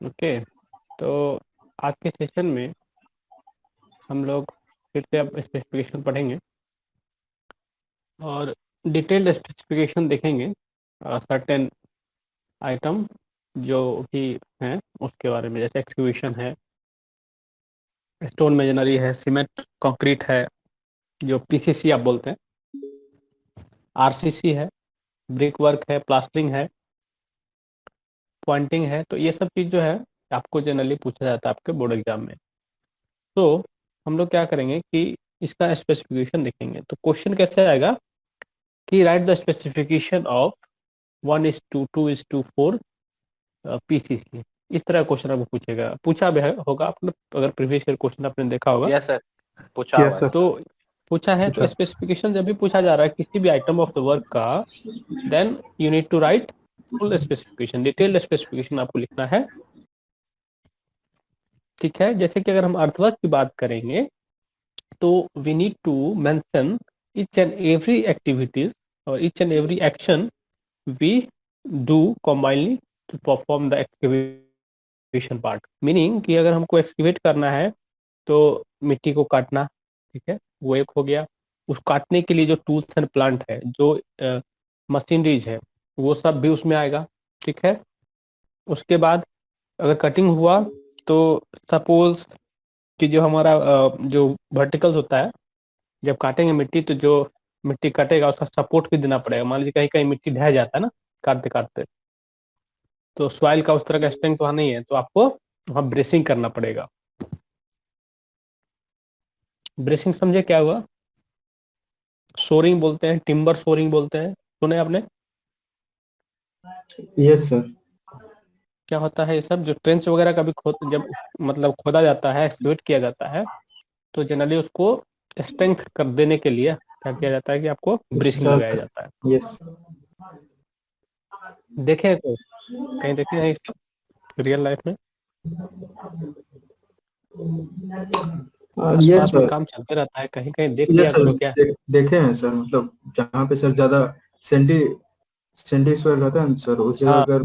Okay, तो आज के सेशन में हम लोग फिर से अब स्पेसिफिकेशन पढ़ेंगे और डिटेल्ड स्पेसिफिकेशन देखेंगे सर्टेन आइटम जो भी हैं उसके बारे में, जैसे एक्सक्यूशन है, स्टोन मेजनरी है, सीमेंट कंक्रीट है जो पीसीसी आप बोलते हैं, आरसीसी है, ब्रिक वर्क है, प्लास्टरिंग है, पॉइंटिंग है। तो ये सब चीज़ जो है आपको जनरली पूछा जाता है आपके बोर्ड एग्जाम में। तो हम लोग क्या करेंगे कि इसका स्पेसिफिकेशन देखेंगे। तो क्वेश्चन कैसे आएगा कि right the specification of 1:2:4 PCC. इस तरह क्वेश्चन आपको पूछेगा, पूछा भी होगा आपने, अगर प्रीवियस ईयर क्वेश्चन आपने देखा होगा। यस सर, पूछा हुआ है। तो पूछा है तो स्पेसिफिकेशन जब भी पूछा जा रहा है किसी भी आइटम ऑफ द वर्क का, then you need to write full specification, detailed specification आपको लिखना है। ठीक है, जैसे कि अगर हम अर्थवर्क की बात करेंगे तो we need to mention each and every activities or each and every action we do combinedly to perform the excavation part। Meaning कि अगर हमको एक्सकेवेट करना है तो मिट्टी को काटना, ठीक है, वो एक हो गया। उस काटने के लिए जो टूल्स एंड प्लांट है, जो मशीनरीज है, वो सब भी उसमें आएगा। ठीक है, उसके बाद अगर कटिंग हुआ तो सपोज कि जो हमारा जो वर्टिकल्स होता है, जब काटेंगे मिट्टी तो जो मिट्टी कटेगा उसका सपोर्ट भी देना पड़ेगा। मान लीजिए कहीं कहीं मिट्टी ढह जाता है ना काटते काटते, तो सॉइल का उस तरह का स्ट्रेंथ वहाँ नहीं है, तो आपको वहाँ ब्रेसिंग करना पड़ेगा। ब्रेसिंग समझे क्या हुआ? सोरिंग बोलते हैं, टिम्बर सोरिंग बोलते हैं, सुने आपने? Yes sir. क्या होता है ये सब? जो ट्रेंच वगैरह का भी जब मतलब खोदा जाता है, एक्सकेवेट किया जाता है, तो जनरली उसको स्ट्रेंथ कर देने के लिए क्या किया जाता है कि आपको ब्रेसिंग लगाया जाता है। यस देखे तो कहीं देखे हैं रियल लाइफ में? यस आसपास में सर। काम चलते रहता है, कहीं कहीं देख यस लिया सर, करो क्या। देखे हैं सर। मतलब जहाँ पे सर ज्यादा सैंडी सैंडी सॉइल रहता है ना सर, उस जगह हाँ, अगर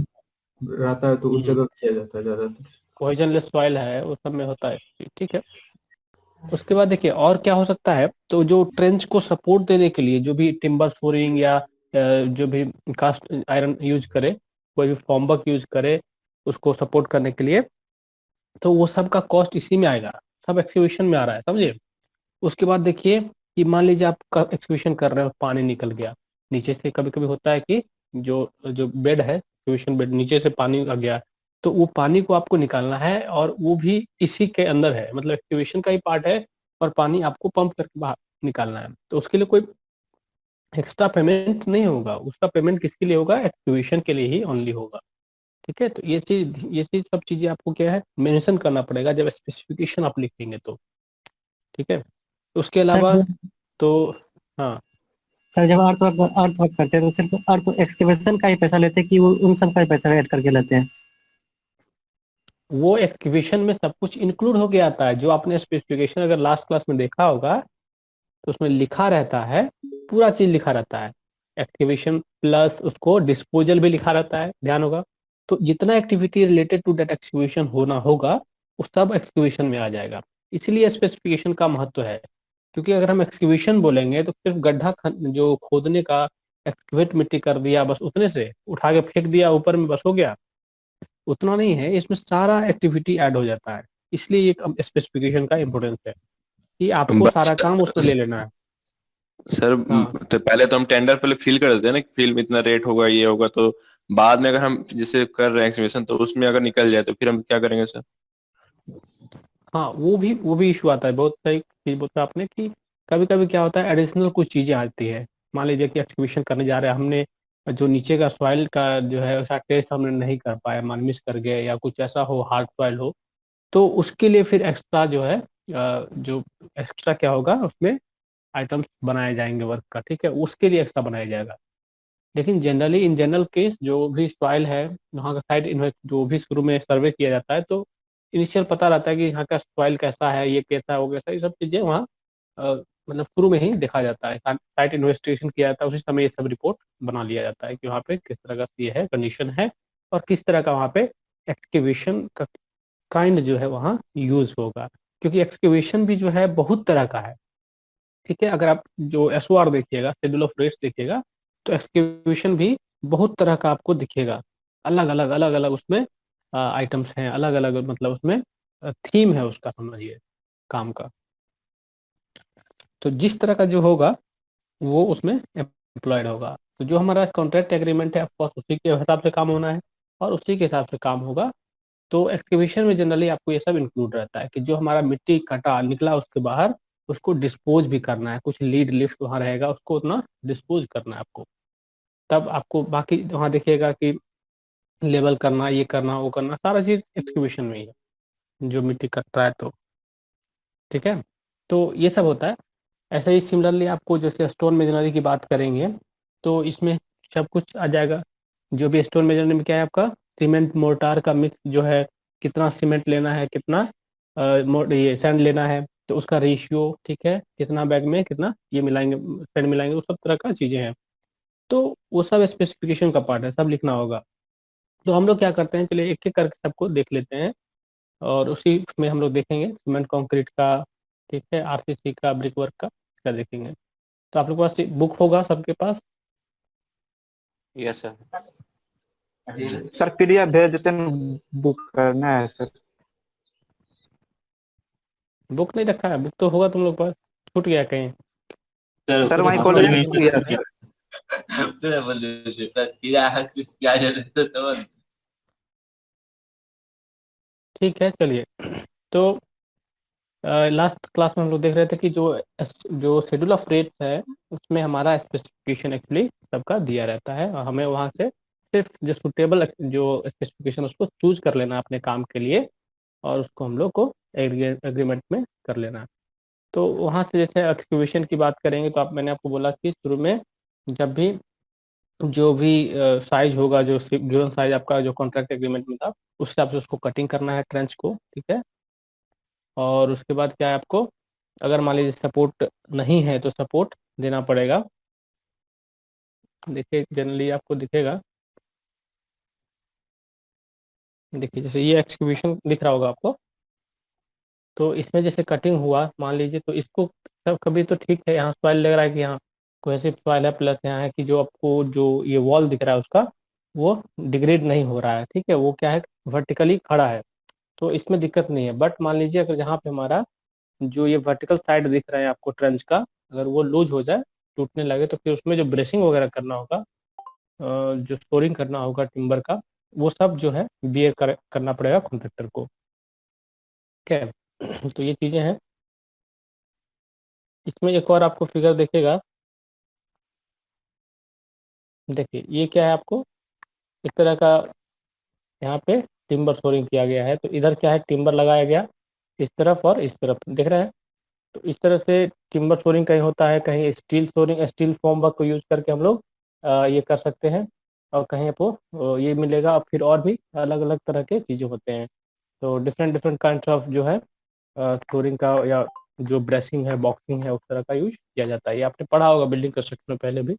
रहता है तो उस जगह किया जाता है ज्यादातर। पॉइजनलेस सॉइल है उस सब में होता है। ठीक है, उसके बाद देखिए और क्या हो सकता है। तो जो ट्रेंच को सपोर्ट देने के लिए जो भी टिम्बर सोरिंग या जो भी कास्ट आयरन यूज करे, कोई भी फॉर्मवर्क यूज करे उसको सपोर्ट करने के लिए, तो वो सब का कॉस्ट इसी में आएगा, सब एक्सक्यूशन में आ रहा है, समझे। उसके बाद देखिए कि मान लीजिए आप एक्सक्यूशन कर रहे हो, पानी निकल गया नीचे से। कभी कभी होता है कि जो जो बेड है, एक्सक्यूशन बेड, नीचे से पानी आ गया, तो वो पानी को आपको निकालना है और वो भी इसी के अंदर है, मतलब एक्सक्यूशन का ही पार्ट है और पानी आपको पंप करके बाहर निकालना है। तो उसके लिए कोई एक्स्ट्रा पेमेंट नहीं होगा, उसका पेमेंट किसके लिए होगा? एक्सक्यूशन के लिए ही ओनली होगा। ठीक है, तो ये चीज सब चीजें आपको क्या है मेंशन करना पड़ेगा जब स्पेसिफिकेशन आप लिखेंगे तो। ठीक है, उसके सर अलावा तो हाँ, सर जब अर्थ वर्क करते हैं तो सिर्फ अर्थ एक्सकेवेशन का ही पैसा लेते हैं कि वो उन सब का ही पैसा ऐड करके लेते हैं? वो एक्सक्यूशन में सब कुछ इंक्लूड होके आता है। जो आपने स्पेसिफिकेशन अगर लास्ट क्लास में देखा होगा तो उसमें लिखा रहता है, पूरा चीज लिखा रहता है, एक्टिवेशन प्लस उसको डिस्पोजल भी लिखा रहता है, ध्यान होगा। तो जितना activity related to date execution होना होगा वो सब एक्सक्यूशन में आ जाएगा। इसलिए स्पेसिफिकेशन का महत्व है, क्योंकि अगर हम एक्सक्यूशन बोलेंगे तो सिर्फ गड्ढा जो खोदने का, एक्सक्यूट मिट्टी कर दिया बस, उतने से उठा के फेंक दिया ऊपर में बस हो गया, उतना नहीं है। इसमें सारा एक्टिविटी ऐड हो जाता है। इसलिए ये स्पेसिफिकेशन का इम्पोर्टेंस है कि आपको बस सारा काम उसमें ले लेना है। सर, हाँ, तो पहले तो हम टेंडर पहले फिल कर देते हैं ना कि फिल में इतना रेट होगा, ये होगा, तो बाद में अगर हम जैसे कर रहे हैं एक्सहिबिशन तो उसमें अगर निकल जाए तो फिर हम क्या करेंगे सर? हाँ, वो भी इशू आता है। बहुत सही चीज बोला आपने कि कभी कभी क्या होता है, एडिशनल कुछ चीजें आती है। मान लीजिए कि एक्सक्यूशन करने जा रहे हैं, हमने जो नीचे का सॉइल का जो है उसका टेस्ट हमने नहीं कर पाया, मान मिस कर गए, या कुछ ऐसा हो हार्ड सॉइल हो, तो उसके लिए फिर एक्स्ट्रा जो है जो एक्स्ट्रा क्या होगा उसमें आइटम्स बनाए जाएंगे वर्क का। ठीक है, उसके लिए एक्स्ट्रा बनाया जाएगा। लेकिन जनरली इन जनरल केस जो भी सॉइल है वहाँ का साइड जो भी शुरू में सर्वे किया जाता है तो इनिशियल पता रहता है कि यहाँ का सॉइल कैसा है, ये कैसा है, वो कैसा है, ये सब चीजें वहाँ मतलब शुरू में ही देखा जाता है। साइट इन्वेस्टिगेशन किया जाता है, उसी समय ये सब रिपोर्ट बना लिया जाता है कि वहाँ पे किस तरह का ये है कंडीशन है और किस तरह का वहाँ पे एक्सकेवेशन का काइंड जो है वहाँ यूज होगा, क्योंकि एक्सकेवेशन भी जो है बहुत तरह का है। ठीक है, अगर आप जो एसओआर देखिएगा, शेड्यूल ऑफ रेट्स देखिएगा, तो एक्सकेवेशन भी बहुत तरह का आपको दिखेगा। अलग अलग उसमें आइटम्स हैं, अलग अलग, मतलब उसमें थीम है उसका, समझिए, काम का। तो जिस तरह का जो होगा वो उसमें एम्प्लॉयड होगा। तो जो हमारा कॉन्ट्रैक्ट एग्रीमेंट है, ऑफकोर्स उसी के हिसाब से काम होना है और उसी के हिसाब से काम होगा। तो एक्सकेवेशन में जनरली आपको ये सब इंक्लूड रहता है कि जो हमारा मिट्टी कटा निकला उसके बाहर, उसको डिस्पोज भी करना है, कुछ लीड लिफ्ट वहाँ रहेगा, उसको उतना डिस्पोज करना है आपको। तब आपको बाकी वहाँ देखिएगा कि लेवल करना, ये करना, वो करना, सारा चीज एक्सकेवेशन में ही है, जो मिट्टी कट रहा है तो। ठीक है, तो ये सब होता है। ऐसे ही सिमिलरली आपको जैसे स्टोन मेजनरी की बात करेंगे तो इसमें सब कुछ आ जाएगा। जो भी स्टोन मेजनरी में क्या है आपका, सीमेंट मोर्टार का मिक्स जो है, कितना सीमेंट लेना है, कितना ये सैंड लेना है, तो उसका रेशियो, ठीक है, कितना बैग में कितना ये मिलाएंगे, सैंड मिलाएंगे, वो सब तरह का चीजें हैं। तो वो सब स्पेसिफिकेशन का पार्ट है, सब लिखना होगा। तो हम लोग क्या करते हैं, चलिए एक एक करके सबको देख लेते हैं और उसी में हम लोग देखेंगे सीमेंट कंक्रीट का, ठीक है, आरसीसी का, ब्रिक वर्क का, इसका देखेंगे। तो आप लोग के पास बुक होगा सबके पास? Yes sir. सर पीडीएफ भेज देते हैं, बुक करना है सर। बुक नहीं रखा है? बुक तो होगा तुम लोग के पास, छूट गया कहीं? सर वहीं हाँ, कॉलेज तो में ये- छूट गया सर। ठीक है, चलिए। तो लास्ट क्लास में हम लोग देख रहे थे कि जो शेड्यूल ऑफ रेट्स है उसमें हमारा स्पेसिफिकेशन एक्चुअली सबका दिया रहता है, और हमें वहाँ से सिर्फ जो सुटेबल जो स्पेसिफिकेशन उसको चूज कर लेना अपने काम के लिए, और उसको हम लोग को एग्रीमेंट में कर लेना है। तो वहाँ से जैसे एक्सक्यूवेशन की बात करेंगे तो मैंने आपको बोला कि शुरू में जब भी जो भी साइज होगा, जो गिवन साइज आपका जो कॉन्ट्रैक्ट एग्रीमेंट में था, उस हिसाब से उसको कटिंग करना है ट्रेंच को, ठीक है। और उसके बाद क्या है आपको, अगर मान लीजिए सपोर्ट नहीं है तो सपोर्ट देना पड़ेगा। देखिए जनरली आपको दिखेगा, देखिए जैसे ये एक्सक्यूवेशन दिख रहा होगा आपको, तो इसमें जैसे कटिंग हुआ मान लीजिए, तो इसको सब कभी तो ठीक है, यहाँ सॉइल लग रहा है कि यहाँ कोहेसिव सॉइल है, प्लस यहाँ है कि जो आपको जो ये वॉल दिख रहा है उसका वो डिग्रेड नहीं हो रहा है, ठीक है, वो क्या है, वर्टिकली खड़ा है, तो इसमें दिक्कत नहीं है। बट मान लीजिए अगर जहाँ पे हमारा जो ये वर्टिकल साइड दिख रहा है आपको ट्रेंच का, अगर वो लूज हो जाए, टूटने लगे, तो फिर उसमें जो ब्रेसिंग वगैरह करना होगा, जो स्टोरिंग करना होगा टिम्बर का, वो सब जो है करना पड़ेगा कॉन्ट्रेक्टर को, ठीक है। तो ये चीजें हैं। इसमें एक और आपको फिगर देखेगा, देखिए ये क्या है आपको, इस तरह का यहाँ पे टिम्बर सोरिंग किया गया है, तो इधर क्या है, टिम्बर लगाया गया इस तरफ और इस तरफ, देख रहे हैं। तो इस तरह से टिम्बर सोरिंग कहीं होता है, कहीं steel shoring, steel form work को यूज करके हम लोग ये कर सकते हैं, और कहीं आपको ये मिलेगा, और फिर और भी अलग अलग तरह के चीजें होते हैं। तो डिफरेंट डिफरेंट काइंड ऑफ जो है फ्लोरिंग का या जो ब्रेसिंग है, बॉक्सिंग है, उस तरह का यूज किया जाता है। ये आपने पढ़ा होगा बिल्डिंग कंस्ट्रक्शन में पहले भी,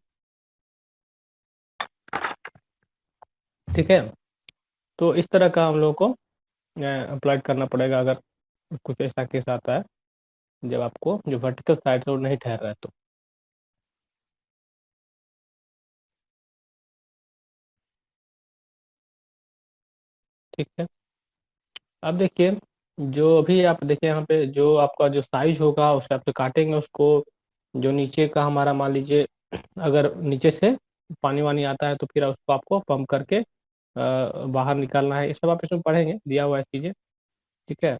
ठीक है। तो इस तरह का हम लोग को अप्लाई करना पड़ेगा अगर कुछ ऐसा केस आता है जब आपको जो वर्टिकल साइड से वो नहीं ठहर रहा है तो। ठीक है, अब देखिए, जो अभी आप देखिए यहाँ पे जो आपका जो साइज होगा उस हिसाब से काटेंगे उसको। जो नीचे का हमारा मान लीजिए अगर नीचे से पानी वानी आता है तो फिर उसको आपको पंप करके बाहर निकालना है, ये सब आप इसमें पढ़ेंगे, दिया हुआ है चीजें, ठीक है।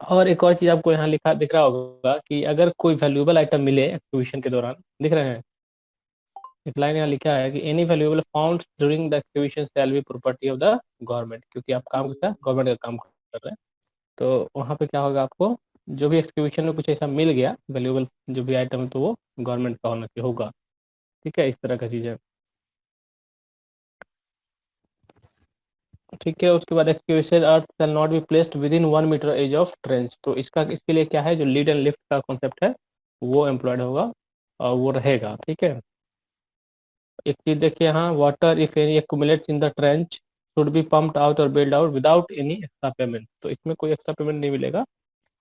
और एक और चीज आपको यहाँ लिखा दिख रहा होगा कि अगर कोई वैल्यूएबल आइटम मिले एक्सक्यूशन के दौरान, दिख रहे हैं, एक लाइन यहाँ लिखा है कि any valuable found during the execution shall be property of the government, क्योंकि आप काम करता है गवर्नमेंट का काम कर रहे हैं। तो वहाँ पे क्या होगा, आपको जो भी एक्सक्यूशन में कुछ ऐसा मिल गया वैल्यूएबल जो भी आइटम है, तो वो गवर्नमेंट का होना चाहिए होगा, ठीक है, इस तरह का चीज है, ठीक है। उसके बाद execution earth shall not be placed within 1 metre edge of trench, तो इसका इसके लिए क्या है, जो लीड एंड लिफ्ट का कॉन्सेप्ट है वो एम्प्लॉयड होगा और वो रहेगा, ठीक है। एक चीज देखिए यहाँ, water if any accumulates in the trench, should be pumped out और baled out without any extra payment. तो इसमें कोई एक्स्ट्रा पेमेंट नहीं मिलेगा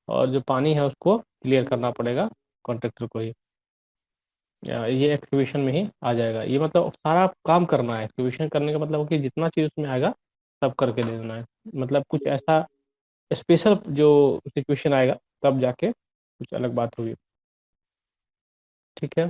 और जो पानी है उसको क्लियर करना पड़ेगा कॉन्ट्रेक्टर को ही। ये एक्सक्यूशन में ही आ जाएगा। ये मतलब सारा काम करना है। एक्सक्यूशन करने का मतलब कि जितना चीज उसमें आएगा सब करके दे देना है। मतलब कुछ ऐसा स्पेशल जो सिचुएशन आएगा तब जाके कुछ अलग बात होगी। ठीक है,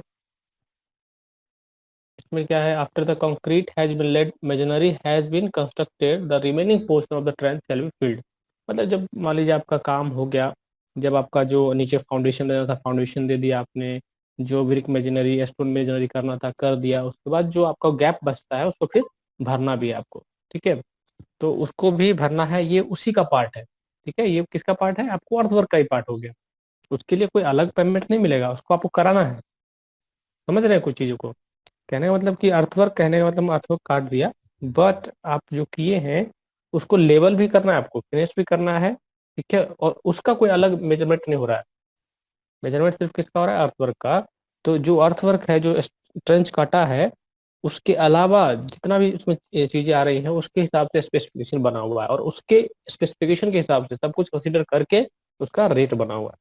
इसमें क्या है, after the concrete has been laid machinery has been constructed the remaining portion of the trench shall be filled. मतलब जब मान लीजिए आपका काम हो गया, जब आपका जो नीचे फाउंडेशन देना था फाउंडेशन दे दिया आपने, जो ब्रिक मशीनरी स्टोन मशीनरी करना था कर दिया, उसके बाद जो आपका गैप बचता है उसको फिर भरना भी है आपको। ठीक है, तो उसको भी भरना है, ये उसी का पार्ट है। ठीक है, ये किसका पार्ट है, आपको अर्थवर्क का ही पार्ट हो गया। उसके लिए कोई अलग पेमेंट नहीं मिलेगा, उसको आपको कराना है। समझ रहे हैं कुछ चीजों को? कहने का मतलब कि अर्थवर्क, कहने का मतलब अर्थवर्क काट दिया, बट आप जो किए हैं उसको लेवल भी करना है, आपको फिनिश भी करना है। ठीक है, और उसका कोई अलग मेजरमेंट नहीं हो रहा है। मेजरमेंट सिर्फ किसका हो रहा है, अर्थवर्क का। तो जो अर्थवर्क है, जो ट्रेंच काटा है, उसके अलावा जितना भी उसमें चीजें आ रही हैं उसके हिसाब से स्पेसिफिकेशन बना हुआ है, और उसके स्पेसिफिकेशन के हिसाब से सब कुछ कंसीडर करके उसका रेट बना हुआ है।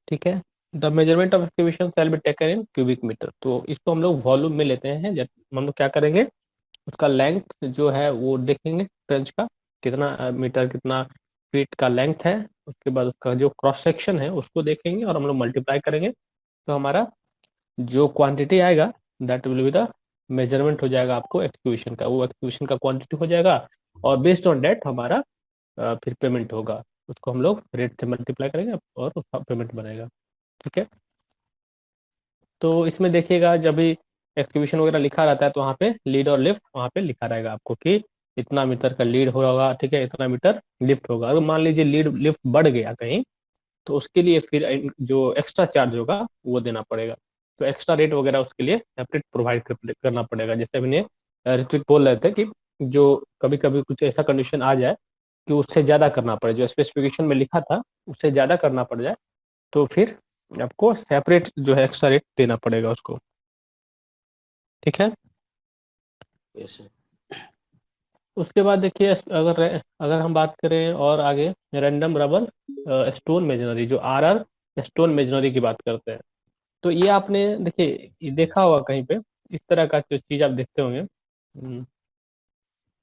ठीक है, the measurement of excavation shall be taken in cubic metre. तो इसको हम लोग वॉल्यूम में लेते हैं। जब हम लोग क्या करेंगे, उसका लेंथ जो है वो देखेंगे, ट्रेंच का कितना मीटर कितना फीट का लेंथ है, उसके बाद उसका जो क्रॉस सेक्शन है उसको देखेंगे और हम लोग मल्टीप्लाई करेंगे, तो हमारा जो क्वांटिटी आएगा that will be the measurement हो जाएगा आपको एक्सक्यूशन का, वो एक्सक्यूशन का क्वांटिटी हो जाएगा, और बेस्ड ऑन डेट हमारा फिर पेमेंट होगा। उसको हम लोग रेट से मल्टीप्लाई करेंगे और उसका पेमेंट बनेगा। ठीक है, तो इसमें देखिएगा जब भी एक्सक्यूशन वगैरह लिखा रहता है तो वहाँ पे लीड और लिफ्ट वहाँ पे लिखा रहेगा आपको कि इतना मीटर का लीड होगा, ठीक है, इतना मीटर लिफ्ट होगा। अगर मान लीजिए लीड लिफ्ट बढ़ गया कहीं, तो उसके लिए फिर जो एक्स्ट्रा चार्ज होगा वो देना पड़ेगा। तो एक्स्ट्रा रेट वगैरह उसके लिए सेपरेट प्रोवाइड करना पड़ेगा। जैसे मैंने ऋत्विक बोल रहे थे कि जो कभी कभी कुछ ऐसा कंडीशन आ जाए कि उससे ज्यादा करना पड़े, जो स्पेसिफिकेशन में लिखा था उससे ज्यादा करना पड़ जाए, तो फिर आपको सेपरेट जो है एक्स्ट्रा रेट देना पड़ेगा उसको। ठीक है, उसके बाद देखिए अगर अगर हम बात करें और आगे रैंडम रबर स्टोन मेजनरी, जो आर स्टोन मेजनरी की बात करते हैं, तो ये आपने देखिए ये देखा होगा कहीं पे, इस तरह का जो चीज आप देखते होंगे।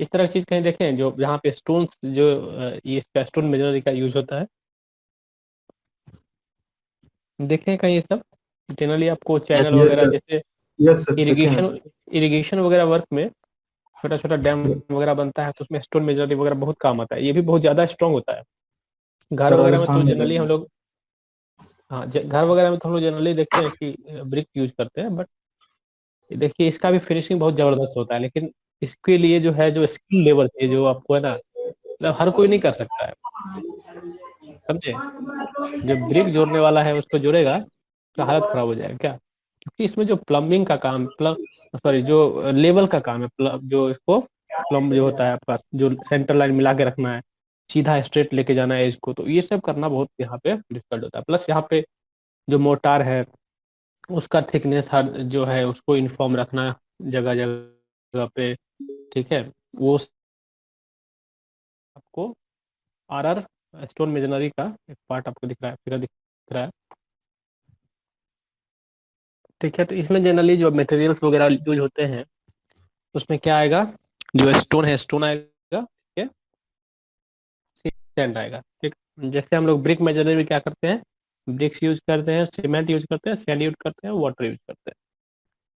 इस तरह की चीज कहीं देखे हैं जो जहाँ पे स्टोन्स जो ये स्टोन मेजनरी का यूज होता है, देखे हैं कहीं ये सब? जनरली आपको चैनल यस वगैरह सर, जैसे यस सर, देखे हैं इरिगेशन सर। इरिगेशन वगैरह वर्क में छोटा छोटा डैम वगैरह बनता है तो उसमें स्टोन मेजनरी वगैरह बहुत काम आता है। ये भी बहुत ज्यादा स्ट्रॉन्ग होता है। घर सर वगैरह में तो राजस्थान में जनरली हम लोग, हाँ घर वगैरह में तो हम लोग जनरली देखते हैं कि ब्रिक यूज करते हैं, बट देखिए इसका भी फिनिशिंग बहुत जबरदस्त होता है। लेकिन इसके लिए जो है, जो स्किल लेवल है, जो आपको है ना, मतलब हर कोई नहीं कर सकता है। समझे? जो ब्रिक जोड़ने वाला है उसको जोड़ेगा तो हालत खराब हो जाएगा क्या, क्योंकि इसमें जो प्लम्बिंग का काम, सॉरी जो लेवल का काम है, जो इसको प्लम जो होता है आपका, जो सेंटर लाइन मिला के रखना है, सीधा स्ट्रेट लेके जाना है इसको, तो ये सब करना बहुत यहाँ पे डिफिकल्ट होता है। प्लस यहाँ पे जो मोटार है उसका थिकनेस हर जो है उसको इन्फॉर्म रखना जगह जगह पे। ठीक है, वो आपको आर आर स्टोन मेजनरी का एक पार्ट आपको दिख रहा है, फिगर दिख रहा है। ठीक है, तो इसमें जनरली जो मटेरियल्स वगैरह यूज होते हैं उसमें क्या आएगा, जो स्टोन है स्टोन आएगा, ठीक है, सैंड आएगा। ठीक, जैसे हम लोग ब्रिक मेजनरी में क्या करते हैं, ब्रिक्स यूज करते हैं, सीमेंट यूज करते हैं, सैंड यूज करते हैं, वाटर यूज करते हैं।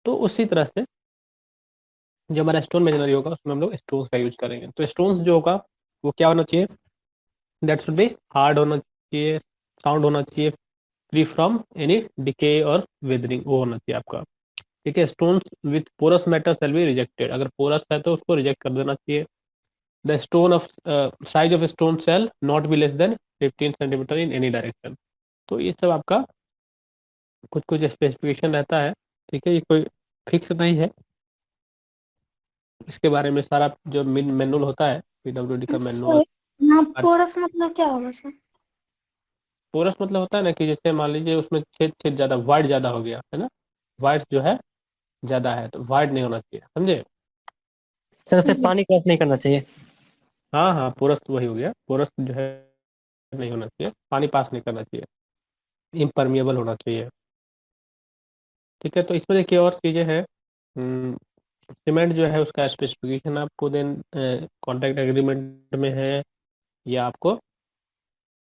तो उसी तरह से जो हमारा स्टोन मेजनरी होगा उसमें हम लोग स्टोन्स का यूज करेंगे। तो स्टोन्स जो होगा वो क्या होना चाहिए, दैट शुड बी हार्ड होना चाहिए, साउंड होना चाहिए, फ्री फ्रॉम एनी डिके और वेदरिंग, वो होना चाहिए आपका। ठीक है, stones with porous metal shall be rejected, अगर पोरस है तो उसको रिजेक्ट कर देना चाहिए। The stone of size of stone shall not be less than 15 centimetre in any direction. तो ये सब आपका कुछ कुछ स्पेसिफिकेशन रहता है। ठीक है, ये कोई फिक्स नहीं है, इसके बारे में सारा जो मैनुअल होता है पीडब्ल्यूडी का मैनुअल। यहाँ पोरस मतलब क्या होगा सर? पोरस मतलब होता है ना कि जैसे मान लीजिए उसमें छेद छेद ज्यादा, वाइड ज्यादा हो गया है ना, वाइड जो है ज्यादा है, तो वाइड नहीं होना चाहिए, समझे? सर उसे पानी क्रॉस नहीं करना चाहिए। हाँ हाँ, पोरस तो वही हो गया, पोरस जो है नहीं होना चाहिए, पानी पास नहीं करना चाहिए, इम्परमिएबल होना चाहिए। ठीक है, तो इसमें देखिए और चीज़ें हैं। सीमेंट जो है उसका स्पेसिफिकेशन आपको देन कॉन्ट्रैक्ट एग्रीमेंट में है, या आपको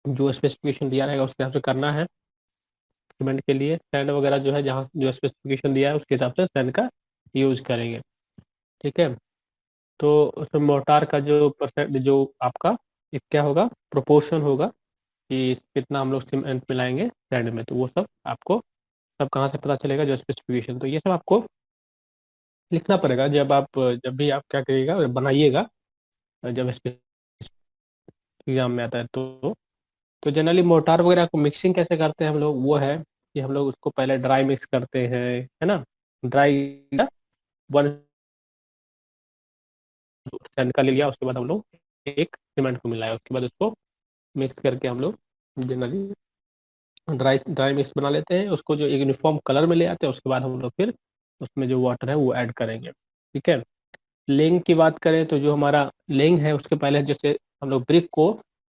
जो स्पेसिफिकेशन दिया रहेगा उसके हिसाब से करना है। सीमेंट के लिए सैंड वगैरह जो है, जहाँ जो स्पेसिफिकेशन दिया है उसके हिसाब से सैंड का यूज करेंगे। ठीक है, तो उसमें मोर्टार का जो परसेंट जो आपका एक क्या होगा, प्रोपोर्शन होगा कि कितना हम लोग सीमेंट मिलाएंगे सैंड में, तो वो सब आपको सब कहाँ से पता चलेगा, जो स्पेसिफिकेशन, तो ये सब आपको लिखना पड़ेगा जब भी आप क्या करिएगा बनाइएगा, जब एग्जाम में आता है तो जनरली मोर्टार वगैरह को मिक्सिंग कैसे करते हैं हम लोग, वो है कि हम लोग उसको पहले ड्राई मिक्स करते हैं, है ना, ड्राई वन सैंड का ले लिया, उसके बाद हम लोग एक सीमेंट को मिलाया, उसके बाद उसको मिक्स करके हम लोग जनरली ड्राई ड्राई मिक्स बना लेते हैं, उसको जो एक यूनिफॉर्म कलर में ले आते हैं, उसके बाद हम लोग फिर उसमें जो वाटर है वो ऐड करेंगे। ठीक है, लेइंग की बात करें तो जो हमारा लेइंग है उसके पहले जैसे हम लोग ब्रिक को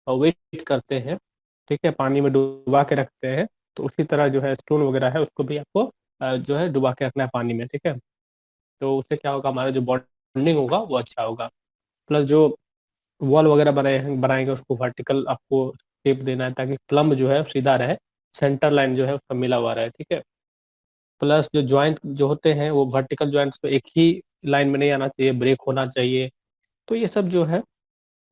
वेट करते हैं, ठीक है, पानी में डुबा के रखते हैं, तो उसी तरह जो है स्टोन वगैरह है उसको भी आपको जो है डुबा के रखना है पानी में। ठीक है, तो उससे क्या होगा, हमारा जो बॉन्डिंग होगा वो अच्छा होगा। प्लस जो वॉल वगैरह बनाएंगे उसको वर्टिकल आपको शेप देना है, ताकि प्लम्ब जो है सीधा रहे, सेंटर लाइन जो है उसका मिला हुआ रहे। ठीक है, प्लस जो ज्वाइंट जो होते हैं वो वर्टिकल ज्वाइंट तो एक ही लाइन में नहीं आना चाहिए, ब्रेक होना चाहिए। तो ये सब जो है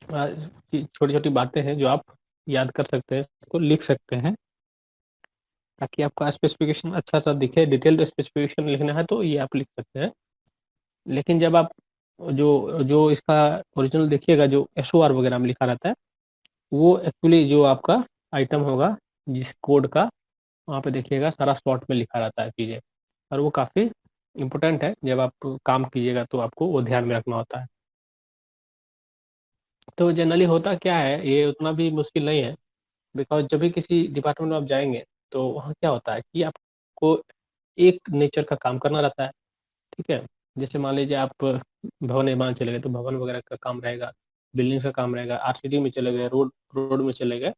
छोटी छोटी बातें हैं जो आप याद कर सकते हैं, इसको लिख सकते हैं, ताकि आपका स्पेसिफिकेशन अच्छा सा दिखे। डिटेल्ड स्पेसिफिकेशन लिखना है तो ये आप लिख सकते हैं, लेकिन जब आप जो जो इसका ओरिजिनल देखिएगा, जो SOR वगैरह में लिखा रहता है, वो एक्चुअली जो आपका आइटम होगा जिस कोड का, वहाँ पे देखिएगा सारा शॉर्ट में लिखा रहता है चीज़ें, और वो काफ़ी इम्पोर्टेंट है, जब आप काम कीजिएगा तो आपको वो ध्यान में रखना होता है। तो जनरली होता क्या है, ये उतना भी मुश्किल नहीं है, बिकॉज जब भी किसी डिपार्टमेंट में आप जाएंगे तो वहाँ क्या होता है कि आपको एक नेचर का काम करना रहता है। ठीक है, जैसे मान लीजिए आप भवन निर्माण चले गए तो भवन वगैरह का काम रहेगा, बिल्डिंग का काम रहेगा, RCD में चले गए, रोड रोड में चले गए,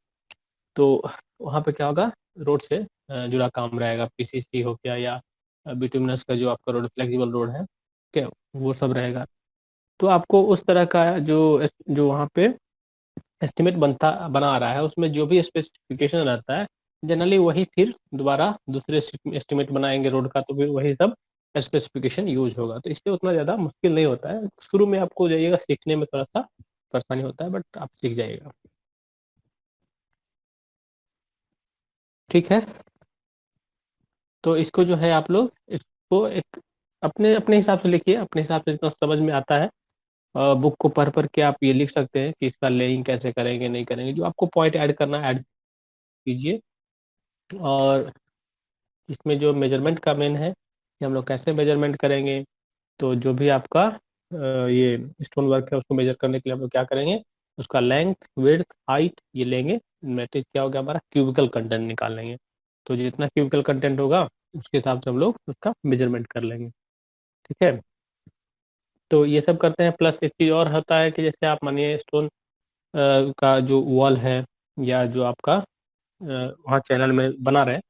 तो वहाँ पे क्या होगा, रोड से जुड़ा काम रहेगा, PCC हो गया, या बिटुमिनस का जो आपका रोड, फ्लेक्सिबल रोड है, ठीक है, वो सब रहेगा। तो आपको उस तरह का जो वहाँ पे एस्टिमेट बना रहा है, उसमें जो भी स्पेसिफिकेशन रहता है, जनरली वही फिर दोबारा दूसरे एस्टिमेट बनाएंगे रोड का, तो फिर वही सब स्पेसिफिकेशन यूज होगा, तो इसलिए उतना ज़्यादा मुश्किल नहीं होता है। शुरू में आपको जाइएगा सीखने में थोड़ा सा परेशानी होता है, बट आप सीख जाइएगा। ठीक है, तो इसको जो है आप लोग इसको एक अपने अपने हिसाब से लिखिए, अपने हिसाब से जितना समझ में आता है, बुक को पढ़ पढ़ के आप ये लिख सकते हैं कि इसका लेइंग कैसे करेंगे नहीं करेंगे, जो आपको पॉइंट ऐड करना है ऐड कीजिए। और इसमें जो मेजरमेंट का मेन है कि हम लोग कैसे मेजरमेंट करेंगे, तो जो भी आपका ये स्टोन वर्क है उसको मेजर करने के लिए हम लोग क्या करेंगे, उसका लेंथ, विड्थ, हाइट ये लेंगे, मैट्रिक्स क्या होगा हमारा, क्यूबिकल कंटेंट निकाल लेंगे, तो जितना क्यूबिकल कंटेंट होगा उसके हिसाब से हम लोग उसका मेजरमेंट कर लेंगे। ठीक है, तो ये सब करते हैं। प्लस एक चीज़ और होता है कि जैसे आप मानिए स्टोन का जो वॉल है, या जो आपका वहाँ चैनल में बना रहे,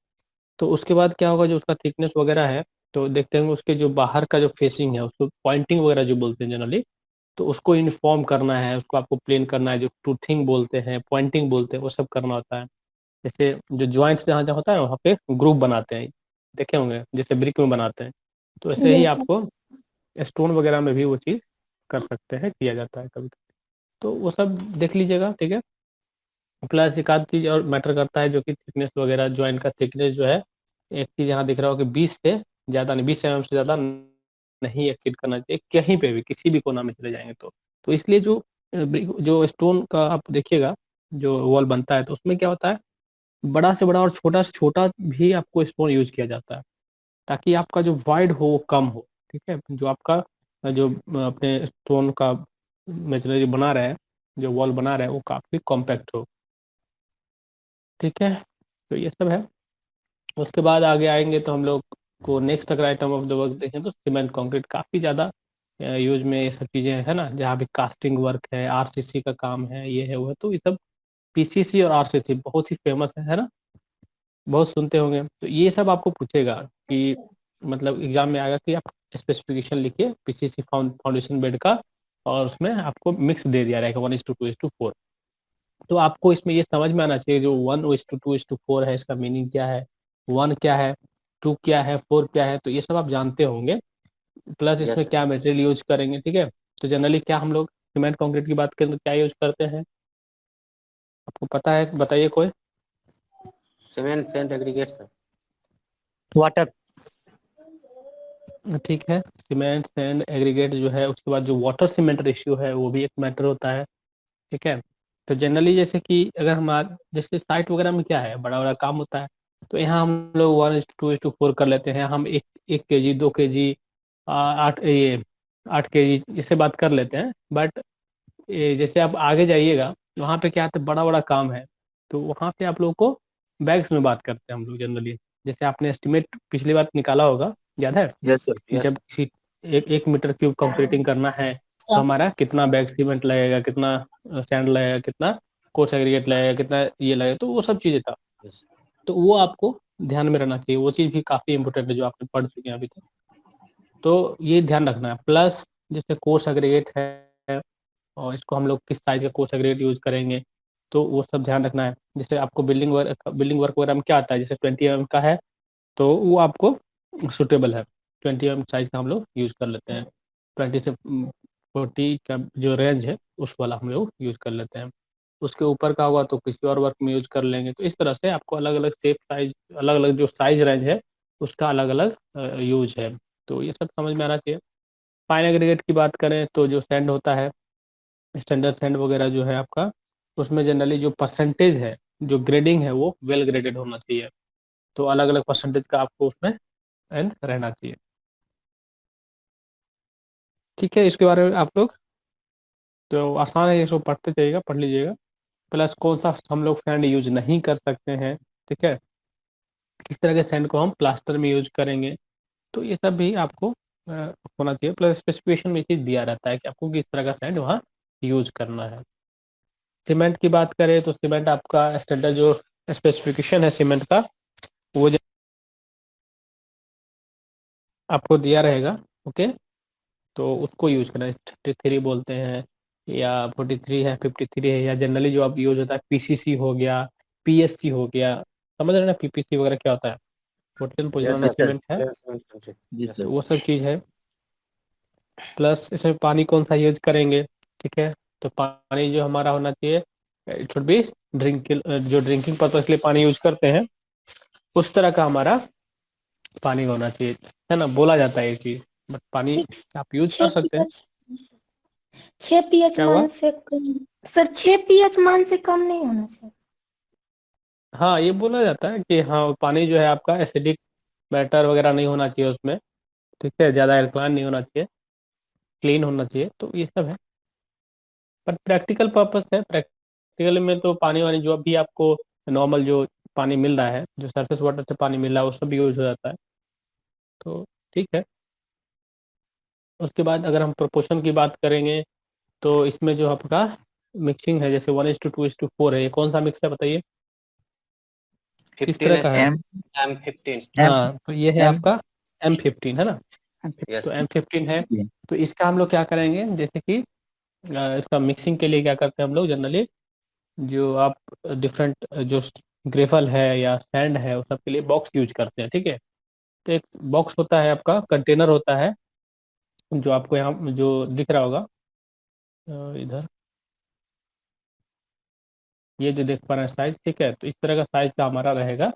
तो उसके बाद क्या होगा, जो उसका थिकनेस वगैरह है, तो देखते हैं उसके जो बाहर का जो फेसिंग है उसको पॉइंटिंग वगैरह जो बोलते हैं जनरली, तो उसको इन्फॉर्म करना है, उसको आपको प्लेन करना है, जो टूथिंग बोलते हैं, पॉइंटिंग बोलते हैं, वो सब करना होता है। जैसे जो ज्वाइंट्स जहाँ जहाँ होता है वहाँ पे ग्रुप बनाते हैं, देखे होंगे जैसे ब्रिक में बनाते हैं, तो ऐसे ही यस सर। आपको स्टोन वगैरह में भी वो चीज़ कर सकते हैं, किया जाता है कभी कभी, तो वो सब देख लीजिएगा। ठीक है, प्लस एक आध चीज़ और मैटर करता है, जो कि थिकनेस वगैरह, ज्वाइंट का थिकनेस जो है, एक चीज़ यहाँ दिख रहा हो कि 20 से ज़्यादा नहीं, 20 mm से ज़्यादा नहीं एक्सीड करना चाहिए, कहीं पे भी किसी भी कोना में चले जाएंगे तो इसलिए जो स्टोन का आप देखिएगा, जो वॉल बनता है तो उसमें क्या होता है, बड़ा से बड़ा और छोटा से छोटा भी आपको स्टोन यूज किया जाता है, ताकि आपका जो वाइड हो वो कम हो। ठीक है, जो आपका जो अपने स्टोन का मशीनरी बना रहे हैं, जो वॉल बना रहे हैं, वो काफ़ी कॉम्पैक्ट हो। ठीक है, तो ये सब है। उसके बाद आगे आएंगे तो हम लोग को नेक्स्ट अगर आइटम ऑफ द वर्क देखें तो सीमेंट कंक्रीट काफ़ी ज़्यादा यूज में ये सब चीजें है ना, जहाँ भी कास्टिंग वर्क है, आरसीसी का काम है, ये है वो है, तो ये सब पीसीसी और आरसीसी बहुत ही फेमस है ना, बहुत सुनते होंगे। तो ये सब आपको पूछेगा कि मतलब एग्जाम में आएगा कि आप स्पेसिफिकेशन लिखिए पीसीसी फाउंडेशन बेड का, और उसमें आपको मिक्स दे दिया रहेगा 1:2:4। तो आपको इसमें ये समझ में आना चाहिए जो 1:2:4 है इसका मीनिंग क्या है, 1 क्या है, 2 क्या है, 4 क्या है, तो ये सब आप जानते होंगे। प्लस इसमें क्या मटेरियल यूज करेंगे, ठीक है। तो जनरली क्या हम लोग सीमेंट कंक्रीट की बात करें तो क्या यूज करते हैं, आपको पता है, बताइए कोई। Cement sand aggregate sir. Water. ठीक है, सीमेंट सैंड एग्रीगेट जो है, उसके बाद जो वाटर सीमेंट रेशियो है वो भी एक मैटर होता है, ठीक है। तो जनरली जैसे कि अगर हमारा जैसे साइट वगैरह में क्या है, बड़ा बड़ा काम होता है, तो यहाँ हम लोग 1:2:4 कर लेते हैं, हम 1 kg 2 kg 8 kg ऐसे बात कर लेते हैं। बट जैसे आप आगे जाइएगा तो वहाँ पे क्या आता है, बड़ा बड़ा काम है, तो वहाँ पे आप लोगों को बैग्स में बात करते हैं हम लोग जनरली। जैसे आपने एस्टिमेट पिछली बार निकाला होगा, याद है, यस सर। कि जब किसी 1 मीटर क्यूब कंक्रीटिंग करना है तो हमारा कितना बैग सीमेंट लगेगा, कितना सैंड लगेगा, कितना कोर्स एग्रीगेट लगेगा, कितना ये लगेगा, तो वो सब चीजें था। तो वो आपको ध्यान में रहना चाहिए, वो चीज भी काफी इंपॉर्टेंट है जो आपने पढ़ चुके हैं अभी तक, तो ये ध्यान रखना है। प्लस जैसे कोर्स एग्रीगेट है, और इसको हम लोग किस साइज का कोर्स एग्रीगेट यूज करेंगे, तो वो सब ध्यान रखना है। जैसे आपको बिल्डिंग वर्क वगैरह में क्या आता है, जैसे 20 mm का है तो वो आपको सुटेबल है, 20 mm साइज का हम लोग यूज कर लेते हैं, 20 से 40 का जो रेंज है उस वाला हम लोग यूज कर लेते हैं। उसके ऊपर का होगा तो किसी और वर्क में यूज कर लेंगे। तो इस तरह से आपको अलग अलग शेप साइज, अलग अलग जो साइज रेंज है उसका अलग अलग यूज है, तो ये सब समझ में आना चाहिए। फाइन एग्रीगेट की बात करें तो जो सैंड होता है, स्टैंडर्ड सैंड वगैरह जो है आपका, उसमें जनरली जो परसेंटेज है, जो ग्रेडिंग है वो वेल ग्रेडेड होना चाहिए, तो अलग अलग परसेंटेज का आपको उसमें एंड रहना चाहिए, ठीक है। इसके बारे में आप लोग तो आसान है, ये सब पढ़ते जाइएगा, पढ़ लीजिएगा। प्लस कौन सा हम लोग सैंड यूज नहीं कर सकते हैं, ठीक है, किस तरह के सैंड को हम प्लास्टर में यूज करेंगे, तो ये सब भी आपको होना चाहिए। प्लस स्पेसिफिकेशन में ये चीज दिया रहता है कि आपको किस तरह का सैंड वहाँ यूज करना है। सीमेंट की बात करें तो सीमेंट आपका स्टैंडर्ड जो स्पेसिफिकेशन है सीमेंट का, वो आपको दिया रहेगा, ओके। तो उसको यूज करना है, 33 बोलते हैं या 43 है, 53 है, या जनरली जो अब यूज होता है पीसीसी हो गया, पीएससी हो गया, समझ रहे ना पीपीसी वगैरह क्या होता है, पोर्टल पोजिशन सीमेंट है, जी तो सर। वो सब चीज है। प्लस इसमें पानी कौन सा यूज करेंगे, ठीक है, तो पानी जो हमारा होना चाहिए, इट शुड बी जो ड्रिंकिंग पर्पज के लिए पानी यूज करते हैं उस तरह का हमारा पानी होना चाहिए, है ना, बोला जाता है ये चीज, बट पानी सिक्स आप यूज कर छः सकते हैं। पीएच 6 pH क्या हुआ, मान से कम। सर 6 pH मान से कम नहीं होना चाहिए। हाँ ये बोला जाता है कि हाँ पानी जो है आपका एसिडिक मैटर वगैरह नहीं होना चाहिए उसमें, ठीक है, ज्यादा एल्कलाइन नहीं होना चाहिए, क्लीन होना चाहिए, तो ये सब है। पर प्रैक्टिकल पर्पस है, प्रैक्टिकल में तो पानी वानी जो अभी आपको नॉर्मल जो पानी मिल रहा है, जो सरफेस वाटर से पानी मिल रहा है वो सब यूज हो जाता है, तो ठीक है। उसके बाद अगर हम प्रोपोर्शन की बात करेंगे तो इसमें जो आपका मिक्सिंग है, जैसे 1:2:4 है, ये कौन सा मिक्स है बताइए, किस 15 तरह का है। M M15। हाँ तो ये है एम आपका M15 है ना, यस तो M15 है। तो इसका हम लोग क्या करेंगे, जैसे कि इसका मिक्सिंग के लिए क्या करते हैं हम लोग जनरली, जो आप डिफरेंट जो ग्रेफल है या सैंड है उस सब के लिए बॉक्स यूज करते हैं, ठीक है। तो एक बॉक्स होता है आपका, कंटेनर होता है, जो आपको यहाँ जो दिख रहा होगा इधर, ये जो देख पा रहे हैं साइज, ठीक है, तो इस तरह का साइज का हमारा रहेगा,